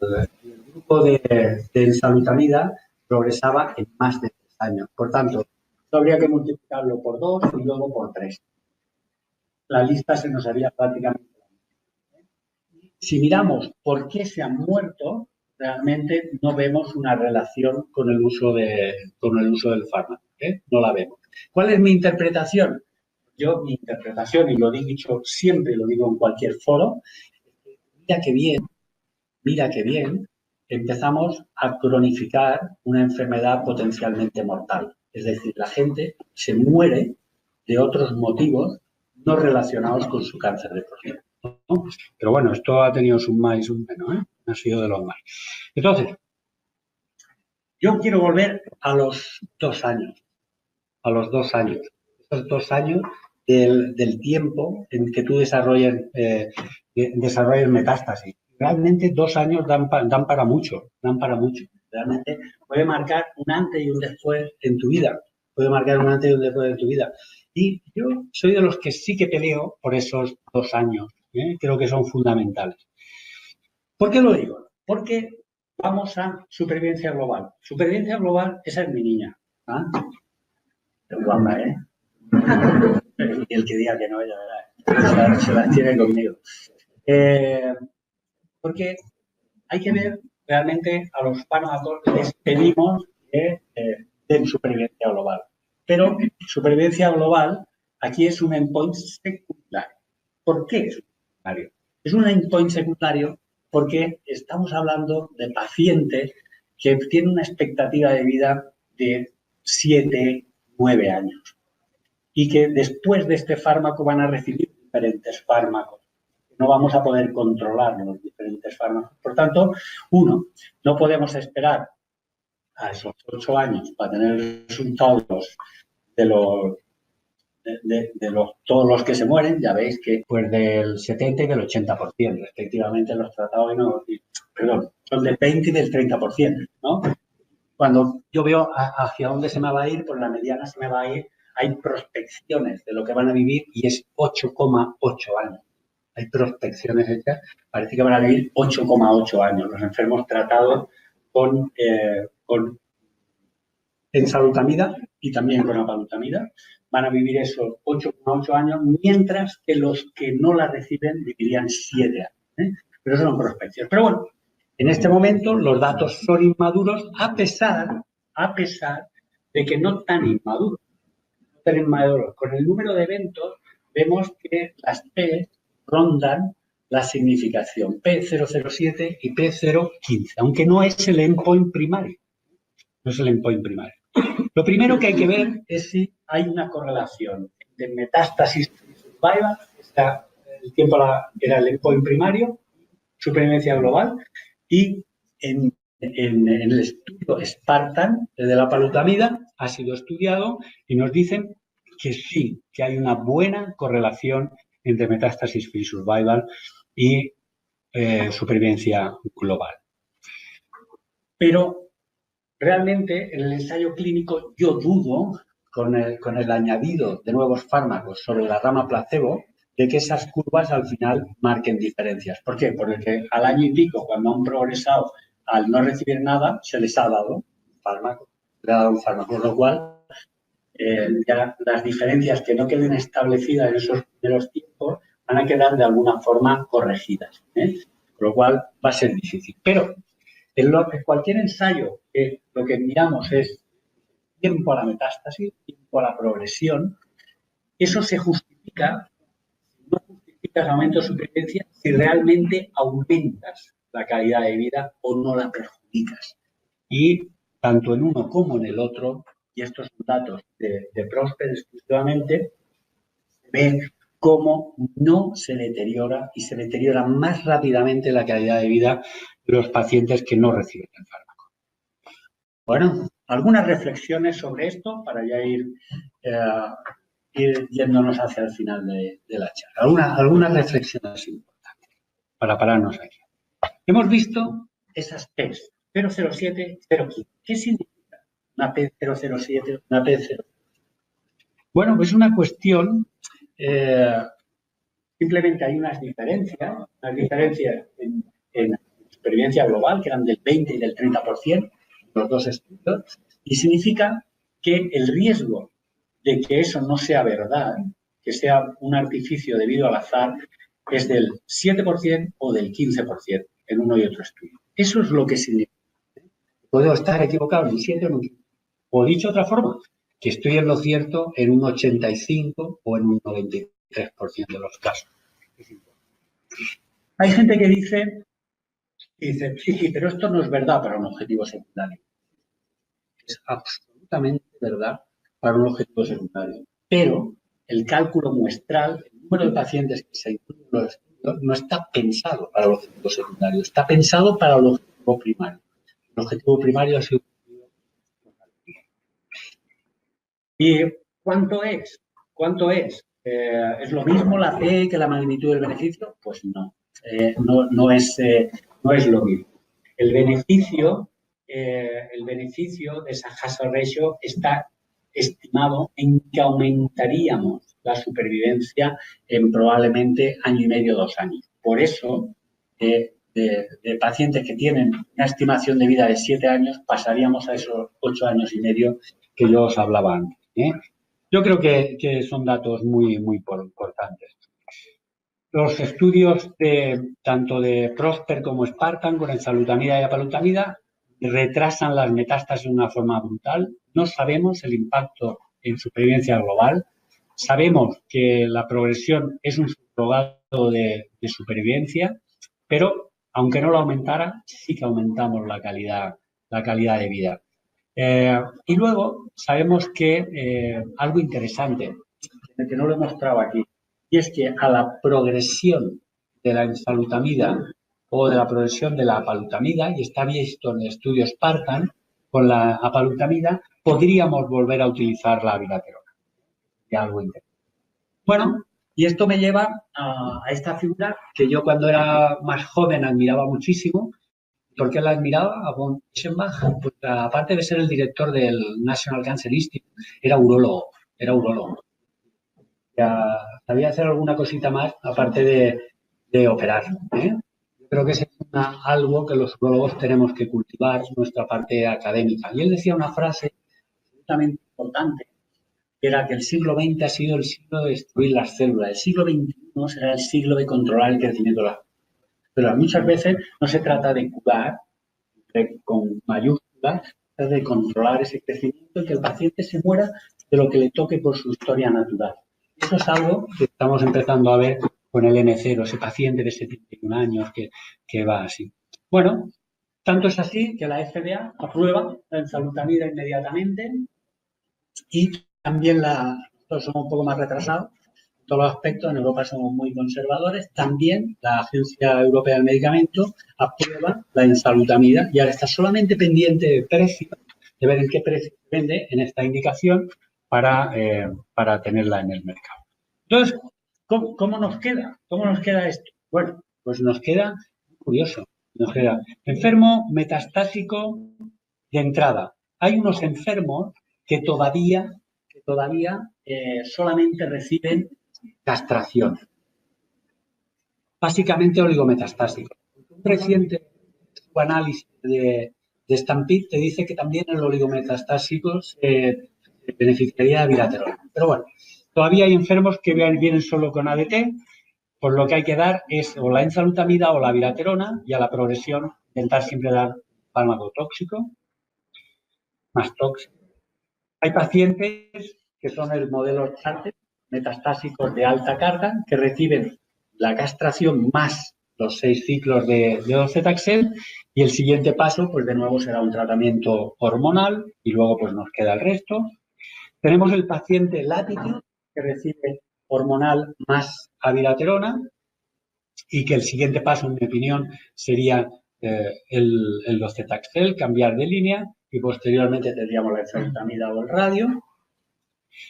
El grupo de enzalutamida progresaba en más de 3 años. Por tanto, habría que multiplicarlo por 2 y luego por 3. La lista se nos haría prácticamente. Si miramos por qué se han muerto, realmente no vemos una relación con el uso del fármaco. No la vemos. ¿Cuál es mi interpretación? Mi interpretación, y lo he dicho siempre, lo digo en cualquier foro, mira qué bien, empezamos a cronificar una enfermedad potencialmente mortal. Es decir, la gente se muere de otros motivos no relacionados con su cáncer de próstata, ¿no? Pero bueno, esto ha tenido su más y su menos, ha sido de los más. Entonces, yo quiero volver a los 2 años. Esos 2 años del tiempo en que tú desarrolles metástasis. Realmente 2 años dan para mucho. Realmente puede marcar un antes y un después en tu vida. Y yo soy de los que sí que peleo por esos 2 años. Creo que son fundamentales. ¿Por qué lo digo? Porque vamos a supervivencia global. Supervivencia global, esa es mi niña. Guapa, Y el que diga que no, ya verá. Se las tiene conmigo. Porque hay que ver realmente a los fármacos, les pedimos que den supervivencia global. Pero supervivencia global aquí es un endpoint secundario. ¿Por qué es un secundario? Es un endpoint secundario porque estamos hablando de pacientes que tienen una expectativa de vida de 7, 9 años y que después de este fármaco van a recibir diferentes fármacos. No vamos a poder controlar los diferentes fármacos. Por tanto, uno, no podemos esperar a esos 8 años para tener resultados todos los que se mueren. Ya veis que pues del 70 y del 80%, respectivamente, los tratados, son del 20 y del 30%, ¿no? Cuando yo veo hacia dónde se me va a ir, pues la mediana se me va a ir. Hay prospecciones de lo que van a vivir y es 8,8 años. Hay prospecciones hechas, parece que van a vivir 8,8 años. Los enfermos tratados con enzalutamida y también con apalutamida van a vivir esos 8,8 años, mientras que los que no la reciben vivirían 7 años. Pero eso son prospecciones. Pero bueno, en este momento los datos son inmaduros a pesar de que no tan inmaduros. Con el número de eventos vemos que las P rondan la significación P007 y P015, aunque no es el endpoint primario. No es el endpoint primario. Lo primero que hay que ver es si hay una correlación entre metástasis y survival, el tiempo era el endpoint primario, supervivencia global, y en el estudio Spartan de la apalutamida ha sido estudiado y nos dicen que sí, que hay una buena correlación entre metástasis free survival y supervivencia global. Pero realmente en el ensayo clínico yo dudo, con el añadido de nuevos fármacos sobre la rama placebo, de que esas curvas al final marquen diferencias. ¿Por qué? Porque al año y pico, cuando han progresado al no recibir nada, se les ha dado un fármaco, con lo cual ya las diferencias que no queden establecidas en esos primeros tiempos van a quedar de alguna forma corregidas, con lo cual va a ser difícil. Pero en cualquier ensayo lo que miramos es tiempo a la metástasis, tiempo a la progresión. Eso se justifica, no justificas aumento de supervivencia si realmente aumentas la calidad de vida o no la perjudicas. Y tanto en uno como en el otro, y estos son datos de Prosper exclusivamente, se ve cómo no se deteriora y se deteriora más rápidamente la calidad de vida de los pacientes que no reciben el fármaco. Bueno, algunas reflexiones sobre esto para ya ir yéndonos hacia el final de la charla. Algunas reflexiones importantes para pararnos aquí. Hemos visto esas P's, 007, 015. ¿Qué significa una P007, una P0? Bueno, pues una cuestión, simplemente hay unas diferencias en supervivencia global, que eran del 20 y del 30%, los dos estudios, y significa que el riesgo de que eso no sea verdad, que sea un artificio debido al azar, es del 7% o del 15% en uno y otro estudio. Eso es lo que significa. Puedo estar equivocado en un 7 o en un 15. O dicho de otra forma, que estoy en lo cierto en un 85 o en un 93% de los casos. Hay gente que dice, sí, pero esto no es verdad para un objetivo secundario. Es absolutamente verdad para un objetivo secundario. Pero el cálculo muestral, el número de pacientes que se incluyen en los estudios, no está pensado para el objetivo secundario, está pensado para el objetivo primario. El objetivo primario ha sido... ¿Y cuánto es? ¿Cuánto es? ¿Es lo mismo la P que la magnitud del beneficio? Pues no. No es lo mismo. El beneficio de esa hazard ratio está estimado en que aumentaríamos la supervivencia en probablemente año y medio, 2 años. Por eso, de pacientes que tienen una estimación de vida de 7 años, pasaríamos a esos 8 años y medio que yo os hablaba antes. Yo creo que son datos muy, muy importantes. Los estudios tanto de Prosper como Spartan con enzalutamida y apalutamida retrasan las metástasis de una forma brutal. No sabemos el impacto en supervivencia global. Sabemos que la progresión es un subrogado de supervivencia, pero aunque no lo aumentara, sí que aumentamos la calidad de vida. Y luego sabemos que algo interesante, que no lo he mostrado aquí, y es que a la progresión de la ensalutamida o de la progresión de la apalutamida, y está visto en el estudio Spartan, con la apalutamida podríamos volver a utilizar la abiraterona. Algo interesante. Bueno, y esto me lleva a esta figura que yo cuando era más joven admiraba muchísimo. ¿Por qué la admiraba? A von Eschenbach, pues aparte de ser el director del National Cancer Institute, era urólogo. Ya sabía hacer alguna cosita más aparte de operar. Yo creo que es algo que los urólogos tenemos que cultivar, nuestra parte académica. Y él decía una frase absolutamente importante, que era que el siglo XX ha sido el siglo de destruir las células. El siglo XXI será el siglo de controlar el crecimiento de las células. Pero muchas veces no se trata de curar con mayúsculas, de controlar ese crecimiento y que el paciente se muera de lo que le toque por su historia natural. Eso es algo que estamos empezando a ver con el N0, ese paciente de 71 años que va así. Bueno, tanto es así que la FDA aprueba la ensalutamida inmediatamente y también nosotros somos un poco más retrasados en todos los aspectos, en Europa somos muy conservadores, también la Agencia Europea del Medicamento aprueba la ensalutamida y ahora está solamente pendiente de precio, de ver en qué precio se vende en esta indicación para tenerla en el mercado. Entonces, ¿cómo nos queda? ¿Cómo nos queda esto? Bueno, pues nos queda, curioso, nos queda enfermo metastásico de entrada. Hay unos enfermos que todavía solamente reciben castración. Básicamente oligometastásico. Un reciente análisis de Stampede te dice que también el oligometastásico se beneficiaría de abiraterona. Pero bueno, todavía hay enfermos que vienen solo con ADT, por lo que hay que dar es o la enzalutamida o la abiraterona y a la progresión intentar siempre dar fármaco tóxico, más tóxico. Hay pacientes que son el modelo Charter, metastásicos de alta carga, que reciben la castración más los 6 ciclos de docetaxel y el siguiente paso, pues de nuevo será un tratamiento hormonal y luego pues nos queda el resto. Tenemos el paciente Latitude, que recibe hormonal más abiraterona y que el siguiente paso, en mi opinión, sería el docetaxel, cambiar de línea y posteriormente tendríamos la enzalutamida o el radio.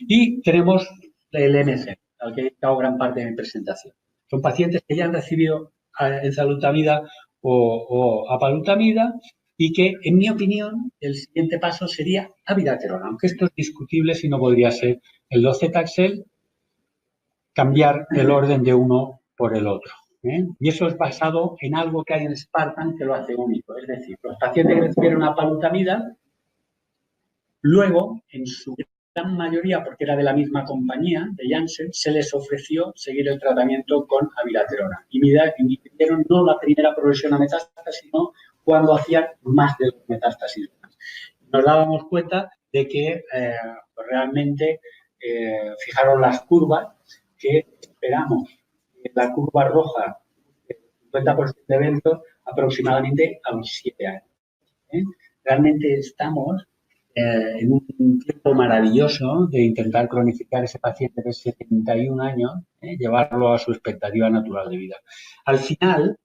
Y tenemos el MC, al que he dedicado gran parte de mi presentación. Son pacientes que ya han recibido enzalutamida o apalutamida y que, en mi opinión, el siguiente paso sería abiraterona, aunque esto es discutible si no podría ser el docetaxel, cambiar el orden de uno por el otro. Y eso es basado en algo que hay en Spartan que lo hace único. Es decir, los pacientes que recibieron apalutamida, luego, en su gran mayoría, porque era de la misma compañía, de Janssen, se les ofreció seguir el tratamiento con abiraterona. Y midieron no la primera progresión a metástasis, sino cuando hacían más de dos metástasis. Nos dábamos cuenta de que realmente fijaron las curvas que esperamos. La curva roja, el 50% de eventos, aproximadamente a los 7 años. Realmente estamos en un tiempo maravilloso de intentar cronificar ese paciente de 71 años, llevarlo a su expectativa natural de vida. Al final,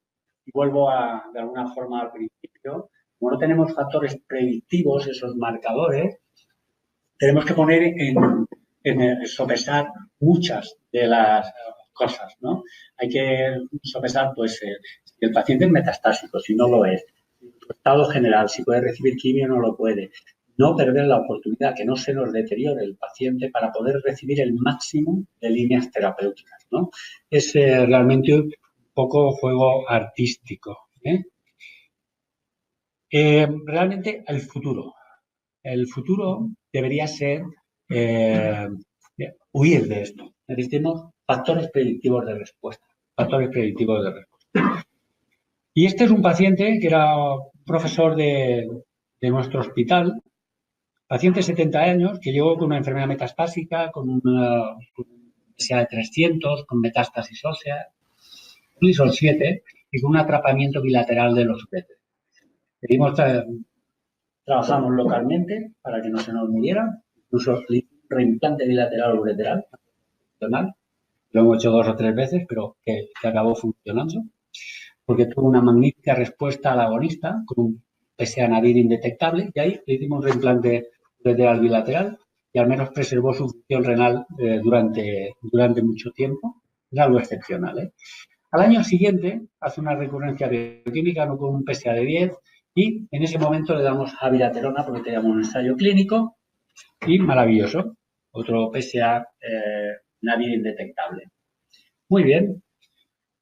y vuelvo de alguna forma al principio, como no tenemos factores predictivos, esos marcadores, tenemos que poner en sopesar muchas de las cosas, ¿no? Hay que sopesar, pues, si el paciente es metastásico, si no lo es, su estado general, si puede recibir quimio o no lo puede. No perder la oportunidad, que no se nos deteriore el paciente para poder recibir el máximo de líneas terapéuticas, ¿no? Es realmente un poco juego artístico. Realmente el futuro. El futuro debería ser huir de esto. Necesitamos factores predictivos de respuesta. Factores predictivos de respuesta. Y este es un paciente que era profesor de nuestro hospital, paciente de 70 años, que llegó con una enfermedad metastásica, con una de 300, con metástasis ósea, Gleason 7, y con un atrapamiento bilateral de los uréteres. Trabajamos localmente para que no se nos muriera, incluso reimplante bilateral ureteral, funcional. Lo hemos hecho 2 o 3 veces, pero que acabó funcionando, porque tuvo una magnífica respuesta al agonista con un PSA nadir indetectable, y ahí le hicimos un reimplante ureteral bilateral y al menos preservó su función renal durante mucho tiempo. Es algo excepcional, ¿eh? Al año siguiente hace una recurrencia bioquímica, no con un PSA de 10, y en ese momento le damos abiraterona porque teníamos un ensayo clínico y maravilloso. Otro PSA nadir indetectable. Muy bien.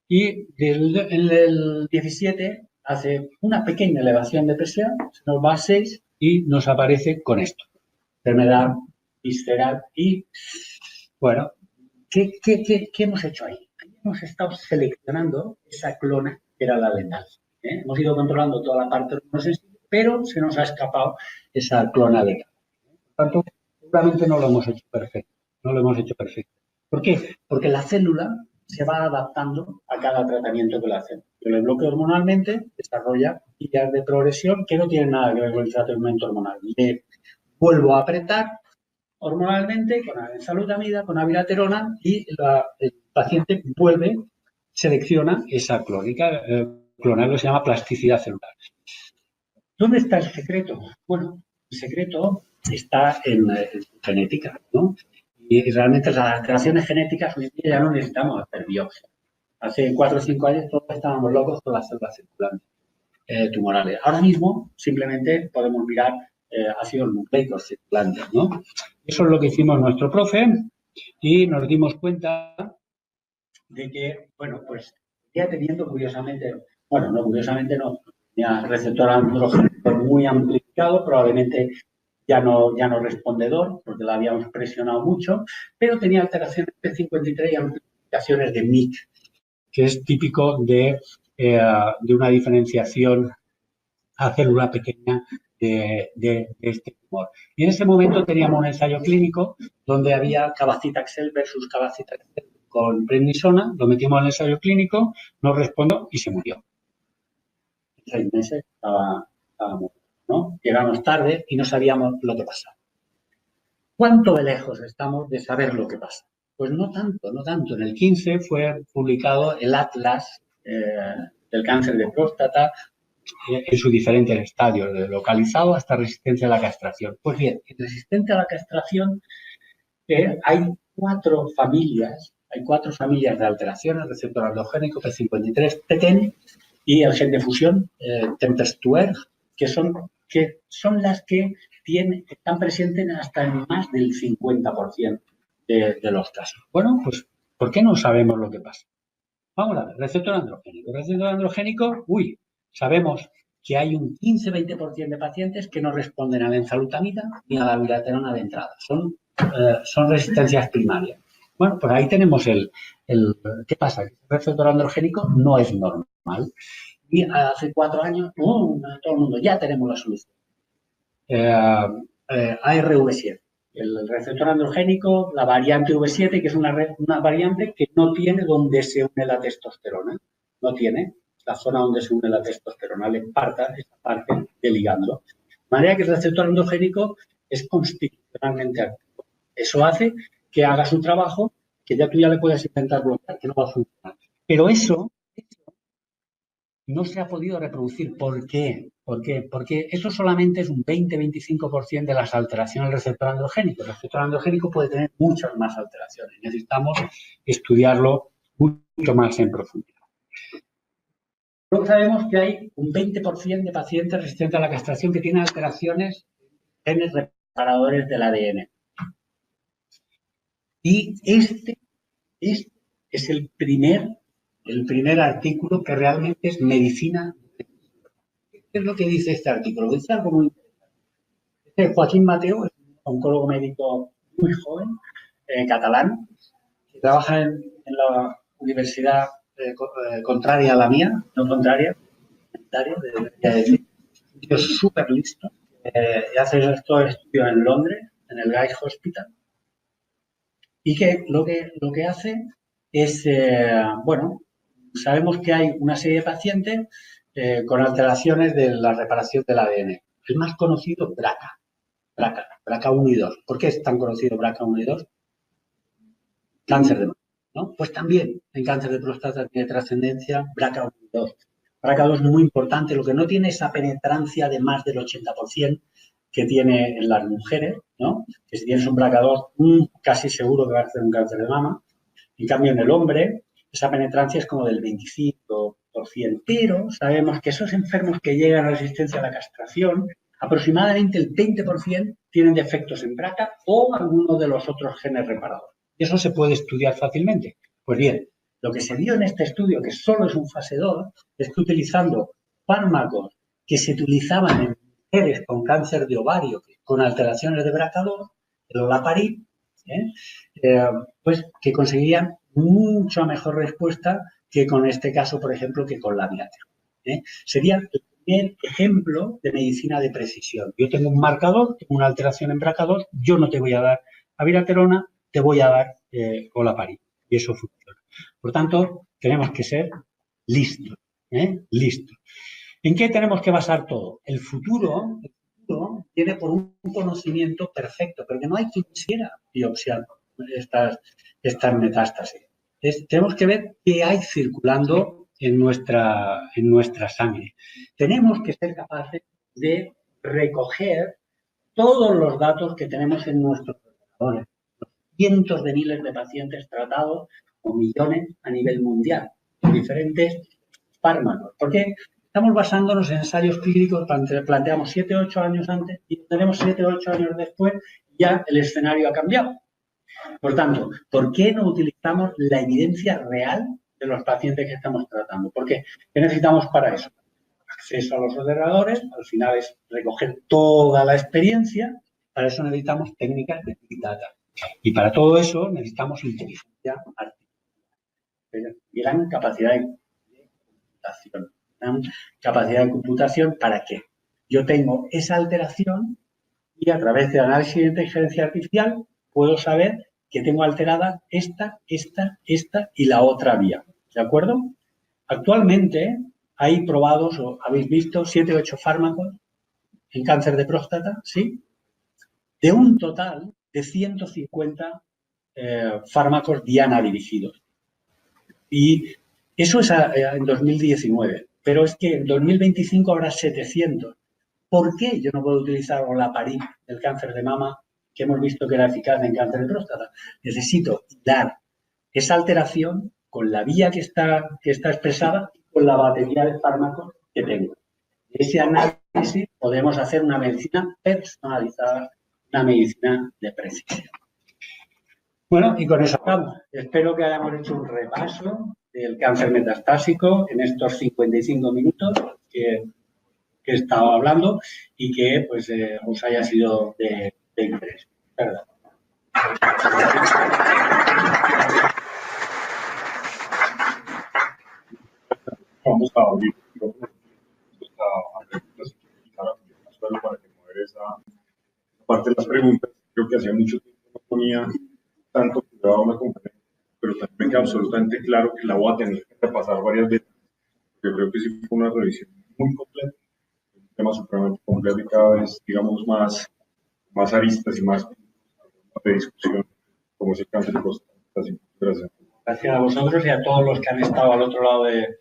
Y en el 17 hace una pequeña elevación de PSA, se nos va a 6 y nos aparece con esto. Enfermedad visceral y, bueno, ¿qué hemos hecho ahí? Hemos estado seleccionando esa clona que era la letal. Hemos ido controlando toda la parte hormonosensible, pero se nos ha escapado esa clona letal. Por tanto, seguramente no lo hemos hecho perfecto. No lo hemos hecho perfecto. ¿Por qué? Porque la célula se va adaptando a cada tratamiento que le hacemos. Yo le bloqueo hormonalmente, desarrolla vías de progresión que no tienen nada que ver con el tratamiento hormonal. Le vuelvo a apretar hormonalmente con enzalutamida, con abiraterona y el paciente selecciona esa clonal, que se llama plasticidad celular. ¿Dónde está el secreto? Bueno, el secreto está en genética, ¿no? Y realmente las alteraciones genéticas hoy en día ya no necesitamos hacer biopsia. Hace 4 o 5 años todos estábamos locos con las células circulantes tumorales. Ahora mismo simplemente podemos mirar ácidos nucleicos circulantes, ¿no? Eso es lo que hicimos nuestro profe y nos dimos cuenta de que, bueno, pues ya teniendo curiosamente, bueno, no curiosamente no, tenía receptor androgénico muy amplificado, probablemente ya no respondedor, porque la habíamos presionado mucho, pero tenía alteraciones de 53 y amplificaciones de MYC, que es típico de una diferenciación a célula pequeña de este tumor. Y en ese momento teníamos un ensayo clínico donde había cabazitaxel versus cabazitaxel con prednisona, lo metimos en el ensayo clínico, no respondió y se murió. En 6 meses estaba muerto, ¿no? Llegamos tarde y no sabíamos lo que pasaba. ¿Cuánto de lejos estamos de saber lo que pasa? Pues no tanto, no tanto. En el 15 fue publicado el Atlas del cáncer de próstata en sus diferentes estadios, de localizado hasta resistencia a la castración. Pues bien, en resistencia a la castración hay 4 familias de alteraciones, receptor androgénico, P53, PTEN y el gen de fusión, TEMPEST2ERG, que son las que están presentes hasta en más del 50% de los casos. Bueno, pues, ¿por qué no sabemos lo que pasa? Vamos a ver, receptor androgénico. Receptor androgénico, sabemos que hay un 15-20% de pacientes que no responden a la enzalutamida ni a la abiraterona de entrada. Son resistencias primarias. Bueno, pues ahí tenemos ¿qué pasa? El receptor androgénico no es normal. Y hace 4 años, todo el mundo, ya tenemos la solución. ARV7, el receptor androgénico, la variante V7, que es una variante que no tiene donde se une la testosterona. No tiene la zona donde se une la testosterona, le parta esa parte del ligando. De manera que el receptor androgénico es constitucionalmente activo. Eso hace que haga su trabajo, que ya tú ya le puedes intentar bloquear, que no va a funcionar. Pero eso no se ha podido reproducir. ¿Por qué? Porque eso solamente es un 20-25% de las alteraciones del receptor androgénico. El receptor androgénico puede tener muchas más alteraciones. Necesitamos estudiarlo mucho más en profundidad. Luego sabemos que hay un 20% de pacientes resistentes a la castración que tienen alteraciones en genes reparadores del ADN. Y este es el primer artículo que realmente es medicina. ¿Qué es lo que dice este artículo? Dice algo muy interesante. Joaquín Mateo es un oncólogo médico muy joven, catalán, que trabaja en la universidad contraria a la mía, no contraria, debería decir. Un tío súper listo. Hace estos estudios en Londres, en el Guy's Hospital. Y que lo que hace es, sabemos que hay una serie de pacientes con alteraciones de la reparación del ADN. El más conocido, BRCA 1 y 2. ¿Por qué es tan conocido BRCA 1 y 2? Cáncer de mama, ¿no? Pues también en cáncer de próstata tiene trascendencia BRCA 1 y 2. BRCA 2 es muy importante, lo que no tiene esa penetrancia de más del 80% que tiene en las mujeres, ¿no? Que si tienes un BRCA 2, casi seguro que va a hacer un cáncer de mama. En cambio, en el hombre, esa penetrancia es como del 25%, pero sabemos que esos enfermos que llegan a resistencia a la castración, aproximadamente el 20% tienen defectos en BRCA o alguno de los otros genes reparadores. Y eso se puede estudiar fácilmente. Pues bien, lo que se vio en este estudio, que solo es un fase 2, es que utilizando fármacos que se utilizaban en mujeres con cáncer de ovario, con alteraciones de BRCA 2, el olaparib, pues que conseguían mucha mejor respuesta que con este caso, por ejemplo, que con la abiraterona. Sería el primer ejemplo de medicina de precisión. Yo tengo un marcador, tengo una alteración en BRCA 2, yo no te voy a dar abiraterona, te voy a dar olaparib. Y eso funciona. Por tanto, tenemos que ser listos. Listos. ¿En qué tenemos que basar todo? El futuro tiene por un conocimiento perfecto, pero que no hay que quisiera biopsiar estas metástasis. Tenemos que ver qué hay circulando en nuestra sangre. Tenemos que ser capaces de recoger todos los datos que tenemos en nuestros ordenadores. Cientos de miles de pacientes tratados o millones a nivel mundial, con diferentes fármacos. ¿Por qué? Estamos basándonos en ensayos clínicos, planteamos 7 o 8 años antes y tenemos 7 o 8 años después, ya el escenario ha cambiado. Por tanto, ¿por qué no utilizamos la evidencia real de los pacientes que estamos tratando? ¿Por qué? ¿Qué necesitamos para eso? Acceso a los ordenadores, al final es recoger toda la experiencia, para eso necesitamos técnicas de Big Data. Y para todo eso necesitamos inteligencia artificial. Gran capacidad de computación. Gran capacidad de computación, ¿para qué? Yo tengo esa alteración y a través de análisis de inteligencia artificial puedo saber que tengo alterada esta y la otra vía. ¿De acuerdo? Actualmente hay probados, o habéis visto, 7 o 8 fármacos en cáncer de próstata, ¿sí? De un total de 150 fármacos diana dirigidos. Y eso es en 2019, pero es que en 2025 habrá 700. ¿Por qué yo no puedo utilizar olaparib del cáncer de mama, que hemos visto que era eficaz en cáncer de próstata? Necesito dar esa alteración con la vía que está expresada y con la batería de fármacos que tengo. De ese análisis podemos hacer una medicina personalizada, una medicina de precisión. Bueno, y con eso acabamos. Espero que hayamos hecho un repaso del cáncer metastásico en estos 55 minutos que he estado hablando y que pues, os haya sido de interés. Perdón. Vamos a abrir para que mover esa parte de las preguntas. Creo que hacía mucho tiempo no ponía tanto cuidado a una compañía, pero también me queda absolutamente claro que la voy a tener que repasar varias veces. Yo creo que sí fue una revisión muy completa, un tema supremamente completo y cada vez, digamos, más aristas y más de discusión, como es el cáncer de próstata. Gracias. Gracias a vosotros y a todos los que han estado al otro lado de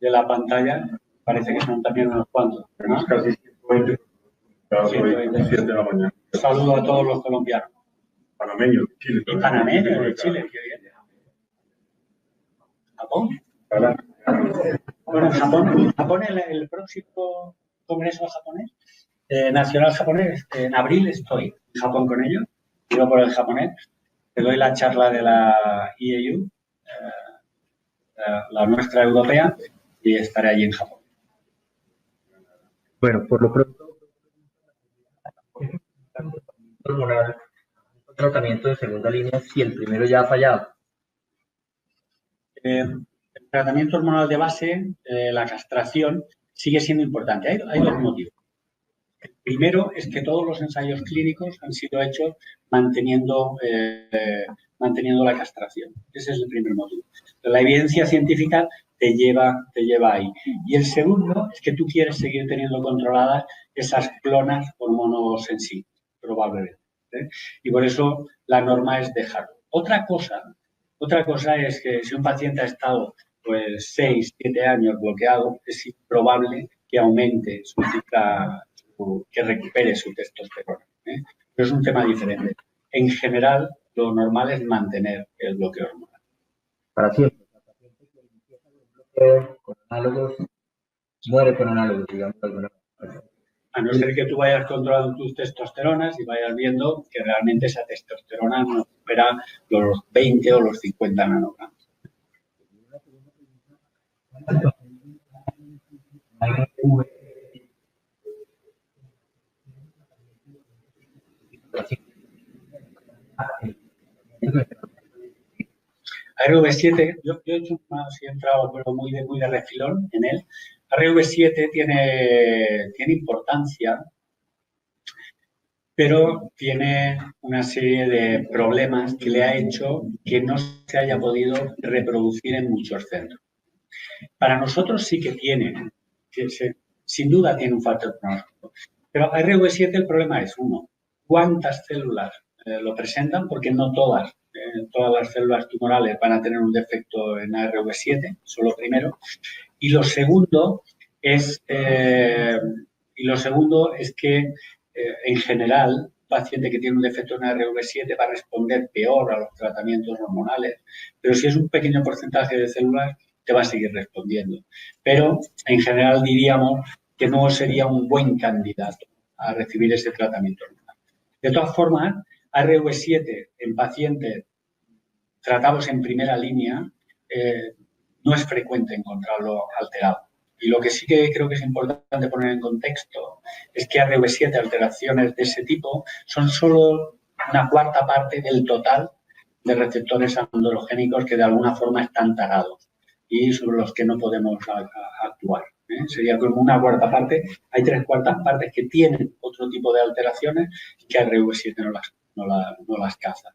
la pantalla. Parece que son también unos cuantos. Tenemos casi 120, cada 7 de la mañana. Un saludo a todos los colombianos. Panameños de Chile. Y panameños de Chile, qué bien. Japón. Bueno, Japón el próximo congreso japonés, nacional japonés, en abril estoy en Japón con ellos, digo por el japonés, te doy la charla de la IAU, la nuestra europea, y estaré allí en Japón. Bueno, por lo pronto, hormonal, un tratamiento de segunda línea si el primero ya ha fallado. El tratamiento hormonal de base, la castración, sigue siendo importante. Hay dos motivos. El primero es que todos los ensayos clínicos han sido hechos manteniendo la castración. Ese es el primer motivo. La evidencia científica te lleva ahí. Y el segundo es que tú quieres seguir teniendo controladas esas clonas hormonosensibles, probablemente. Y por eso la norma es dejarlo. Otra cosa es que si un paciente ha estado pues 6, 7 años bloqueado, es improbable que aumente su cifra, que recupere su testosterona. Pero es un tema diferente. En general, lo normal es mantener el bloqueo hormonal. Para siempre. La paciente que empieza con bloqueo con análogos, muere con análogos, digamos, de alguna manera. A no ser que tú vayas controlando tus testosteronas y vayas viendo que realmente esa testosterona no supera los 20 o los 50 nanogramos. ARV7, yo he hecho he entrado pero muy de refilón en él. ARV7 tiene importancia, pero tiene una serie de problemas que le ha hecho que no se haya podido reproducir en muchos centros. Para nosotros sí que tiene, sin duda tiene un factor pronóstico. Pero ARV7 el problema es, uno, ¿cuántas células lo presentan? Porque no todas las células tumorales van a tener un defecto en ARV7, eso es lo primero. Y lo segundo es que en general, un paciente que tiene un defecto en ARV7 va a responder peor a los tratamientos hormonales, pero si es un pequeño porcentaje de células, te va a seguir respondiendo. Pero en general diríamos que no sería un buen candidato a recibir ese tratamiento hormonal. De todas formas, ARV7 en pacientes tratados en primera línea no es frecuente encontrarlo alterado. Y lo que sí que creo que es importante poner en contexto es que ARV7, alteraciones de ese tipo, son solo una cuarta parte del total de receptores androgénicos que de alguna forma están tarados y sobre los que no podemos actuar. Sería como una cuarta parte. Hay 3/4 partes que tienen otro tipo de alteraciones que ARV7 no las caza.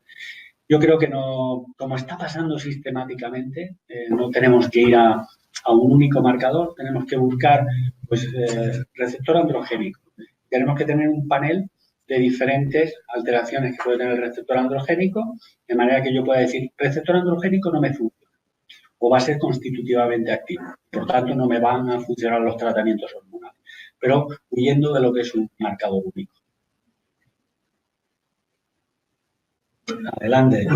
Yo creo que no, como está pasando sistemáticamente, no tenemos que ir a un único marcador, tenemos que buscar pues, receptor androgénico. Tenemos que tener un panel de diferentes alteraciones que puede tener el receptor androgénico, de manera que yo pueda decir, receptor androgénico no me funciona, o va a ser constitutivamente activo. Por tanto, no me van a funcionar los tratamientos hormonales, pero huyendo de lo que es un marcador único. Adelante.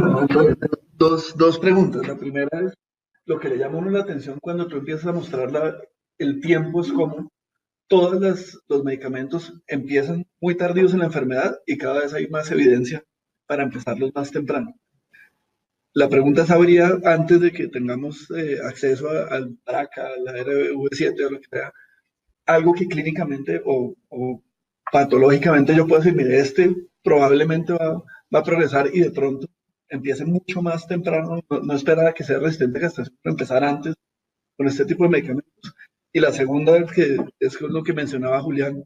Dos preguntas. La primera es, lo que le llama a uno la atención cuando tú empiezas a mostrar el tiempo es como todos los medicamentos empiezan muy tardíos en la enfermedad y cada vez hay más evidencia para empezarlos más temprano. La pregunta sabría, antes de que tengamos acceso al BRCA, a la ARV7 o lo que sea, algo que clínicamente o patológicamente yo puedo decir, mire, probablemente va a progresar y de pronto empiece mucho más temprano, no esperar a que sea resistente a castración, pero empezar antes con este tipo de medicamentos. Y la segunda, que es lo que mencionaba Julián,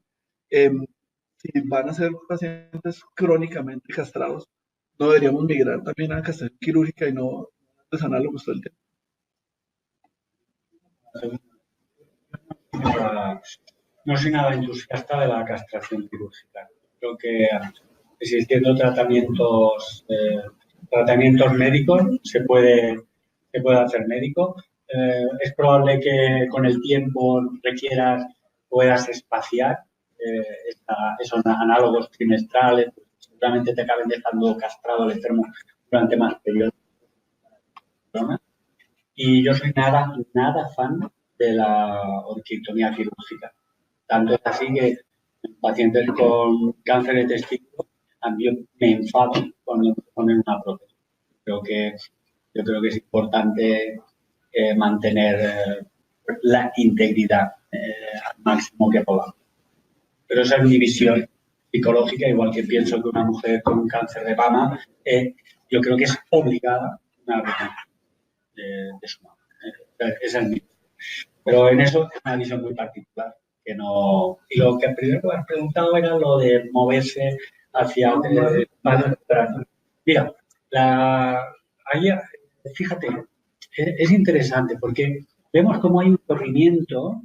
si van a ser pacientes crónicamente castrados, no deberíamos migrar también a castración quirúrgica y no a análogos todo el tiempo. No soy nada entusiasta de la castración quirúrgica. Creo que existiendo tratamientos médicos se puede hacer médico. Es probable que con el tiempo puedas espaciar esos análogos trimestrales, seguramente te acaben dejando castrado el enfermo durante más periodos. Y yo soy nada fan de la orquiectomía quirúrgica. Tanto es así que en pacientes con cáncer de testículo también me enfado cuando me ponen una prótesis. Yo creo que es importante mantener la integridad al máximo que podamos. Pero esa es mi visión psicológica, igual que pienso que una mujer con un cáncer de mama, yo creo que es obligada una retención de su mama. Esa es mi visión. Pero en eso es una visión muy particular. Que no, y lo que primero que me has preguntado era lo de moverse hacia mira, fíjate, es interesante porque vemos cómo hay un corrimiento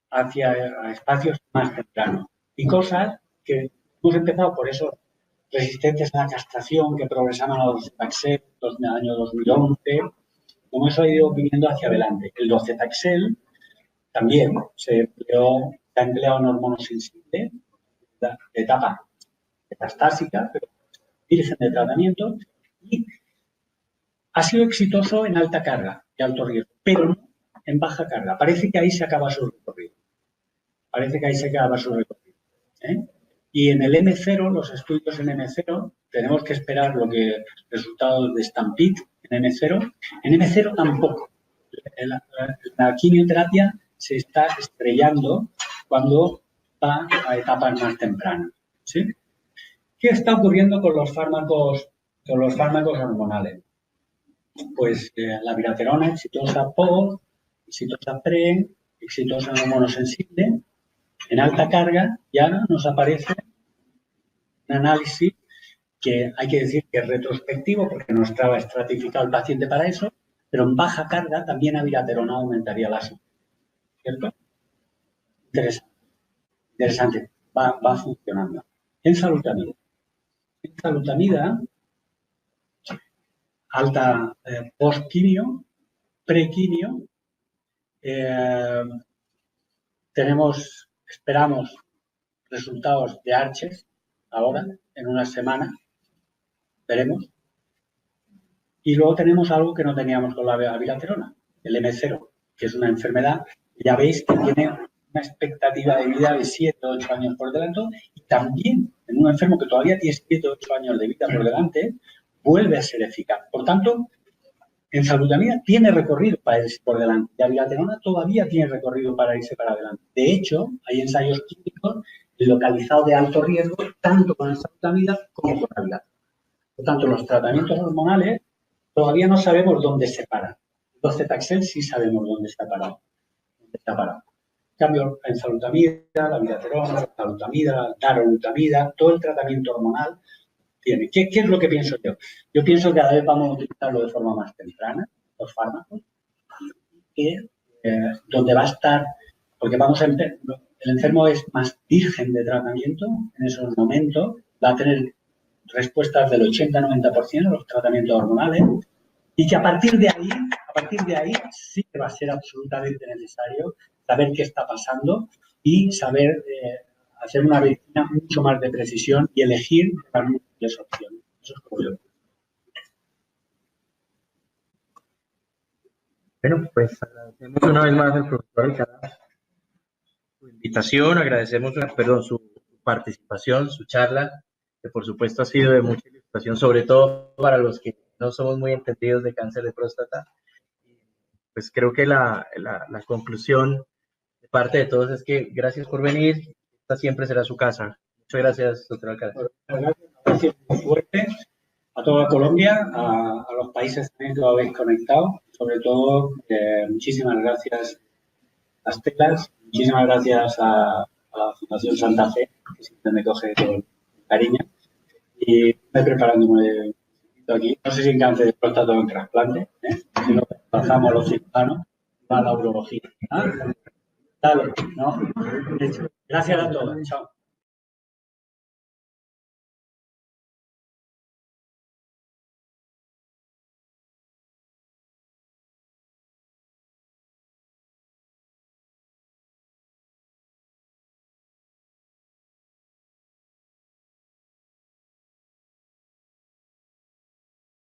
hacia espacios más tempranos y cosas que hemos empezado por esos resistentes a la castración que progresaban a los Taxel en el año 2011, como eso ha ido viniendo hacia adelante. El docetaxel también se ha empleado en hormonas sensibles de etapa metastásica, pero virgen de tratamiento, y ha sido exitoso en alta carga y alto riesgo, pero no en baja carga. Parece que ahí se acaba su recorrido. Y en el M0, los estudios en M0, tenemos que esperar resultados de Stampede en M0. En M0 tampoco. La quimioterapia se está estrellando cuando va a etapas más tempranas. ¿Sí? ¿Qué está ocurriendo con los fármacos hormonales? Pues la viraterona exitosa POD, exitosa PRE, exitosa en hormonosensible, en alta carga, y ahora nos aparece un análisis que hay que decir que es retrospectivo porque no estaba estratificado el paciente para eso, pero en baja carga también a viraterona aumentaría la síntesis. ¿Cierto? Interesante. Va funcionando. Enzalutamida, alta post-quimio, pre-quimio, esperamos resultados de ARCHES ahora, en una semana, veremos. Y luego tenemos algo que no teníamos con la viraterona, el M0, que es una enfermedad, ya veis que tiene una expectativa de vida de 7 o 8 años por delante, y también en un enfermo que todavía tiene 7 o 8 años de vida por delante, vuelve a ser eficaz. Por tanto, enzalutamida tiene recorrido para irse por delante. La viraterona todavía tiene recorrido para irse para adelante. De hecho, hay ensayos clínicos localizados de alto riesgo, tanto con enzalutamida como con la viraterona. Por tanto, los tratamientos hormonales todavía no sabemos dónde se paran. Los Cetaxel sí sabemos dónde está parado. En cambio, la enzalutamida, la viraterona, la enzalutamida, la darolutamida, todo el tratamiento hormonal tiene. ¿Qué es lo que pienso yo? Yo pienso que cada vez vamos a utilizarlo de forma más temprana, los fármacos, donde va a estar, porque el enfermo es más virgen de tratamiento en esos momentos, va a tener respuestas del 80-90% a los tratamientos hormonales, y que a partir de ahí sí que va a ser absolutamente necesario saber qué está pasando y saber hacer una medicina mucho más de precisión y elegir las múltiples opciones. Eso es como yo. Bueno, pues agradecemos una vez más al profesor Alcaraz su invitación, agradecemos su participación, su charla, que por supuesto ha sido de mucha ilustración, sobre todo para los que no somos muy entendidos de cáncer de próstata. Pues creo que la conclusión de parte de todos es que gracias por venir, esta siempre será su casa. Muchas gracias, doctor Alcaraz. Gracias muy fuerte a toda Colombia, a los países también que lo habéis conectado. Sobre todo, muchísimas gracias a Estelas, muchísimas gracias a la Fundación Santa Fe, que siempre me coge con cariño. Y estoy preparándome aquí, no sé si en cáncer de próstata o en trasplante, si no pasamos a los cirujanos, va a la urología. Dale, ¿no? Gracias a todos. Chao.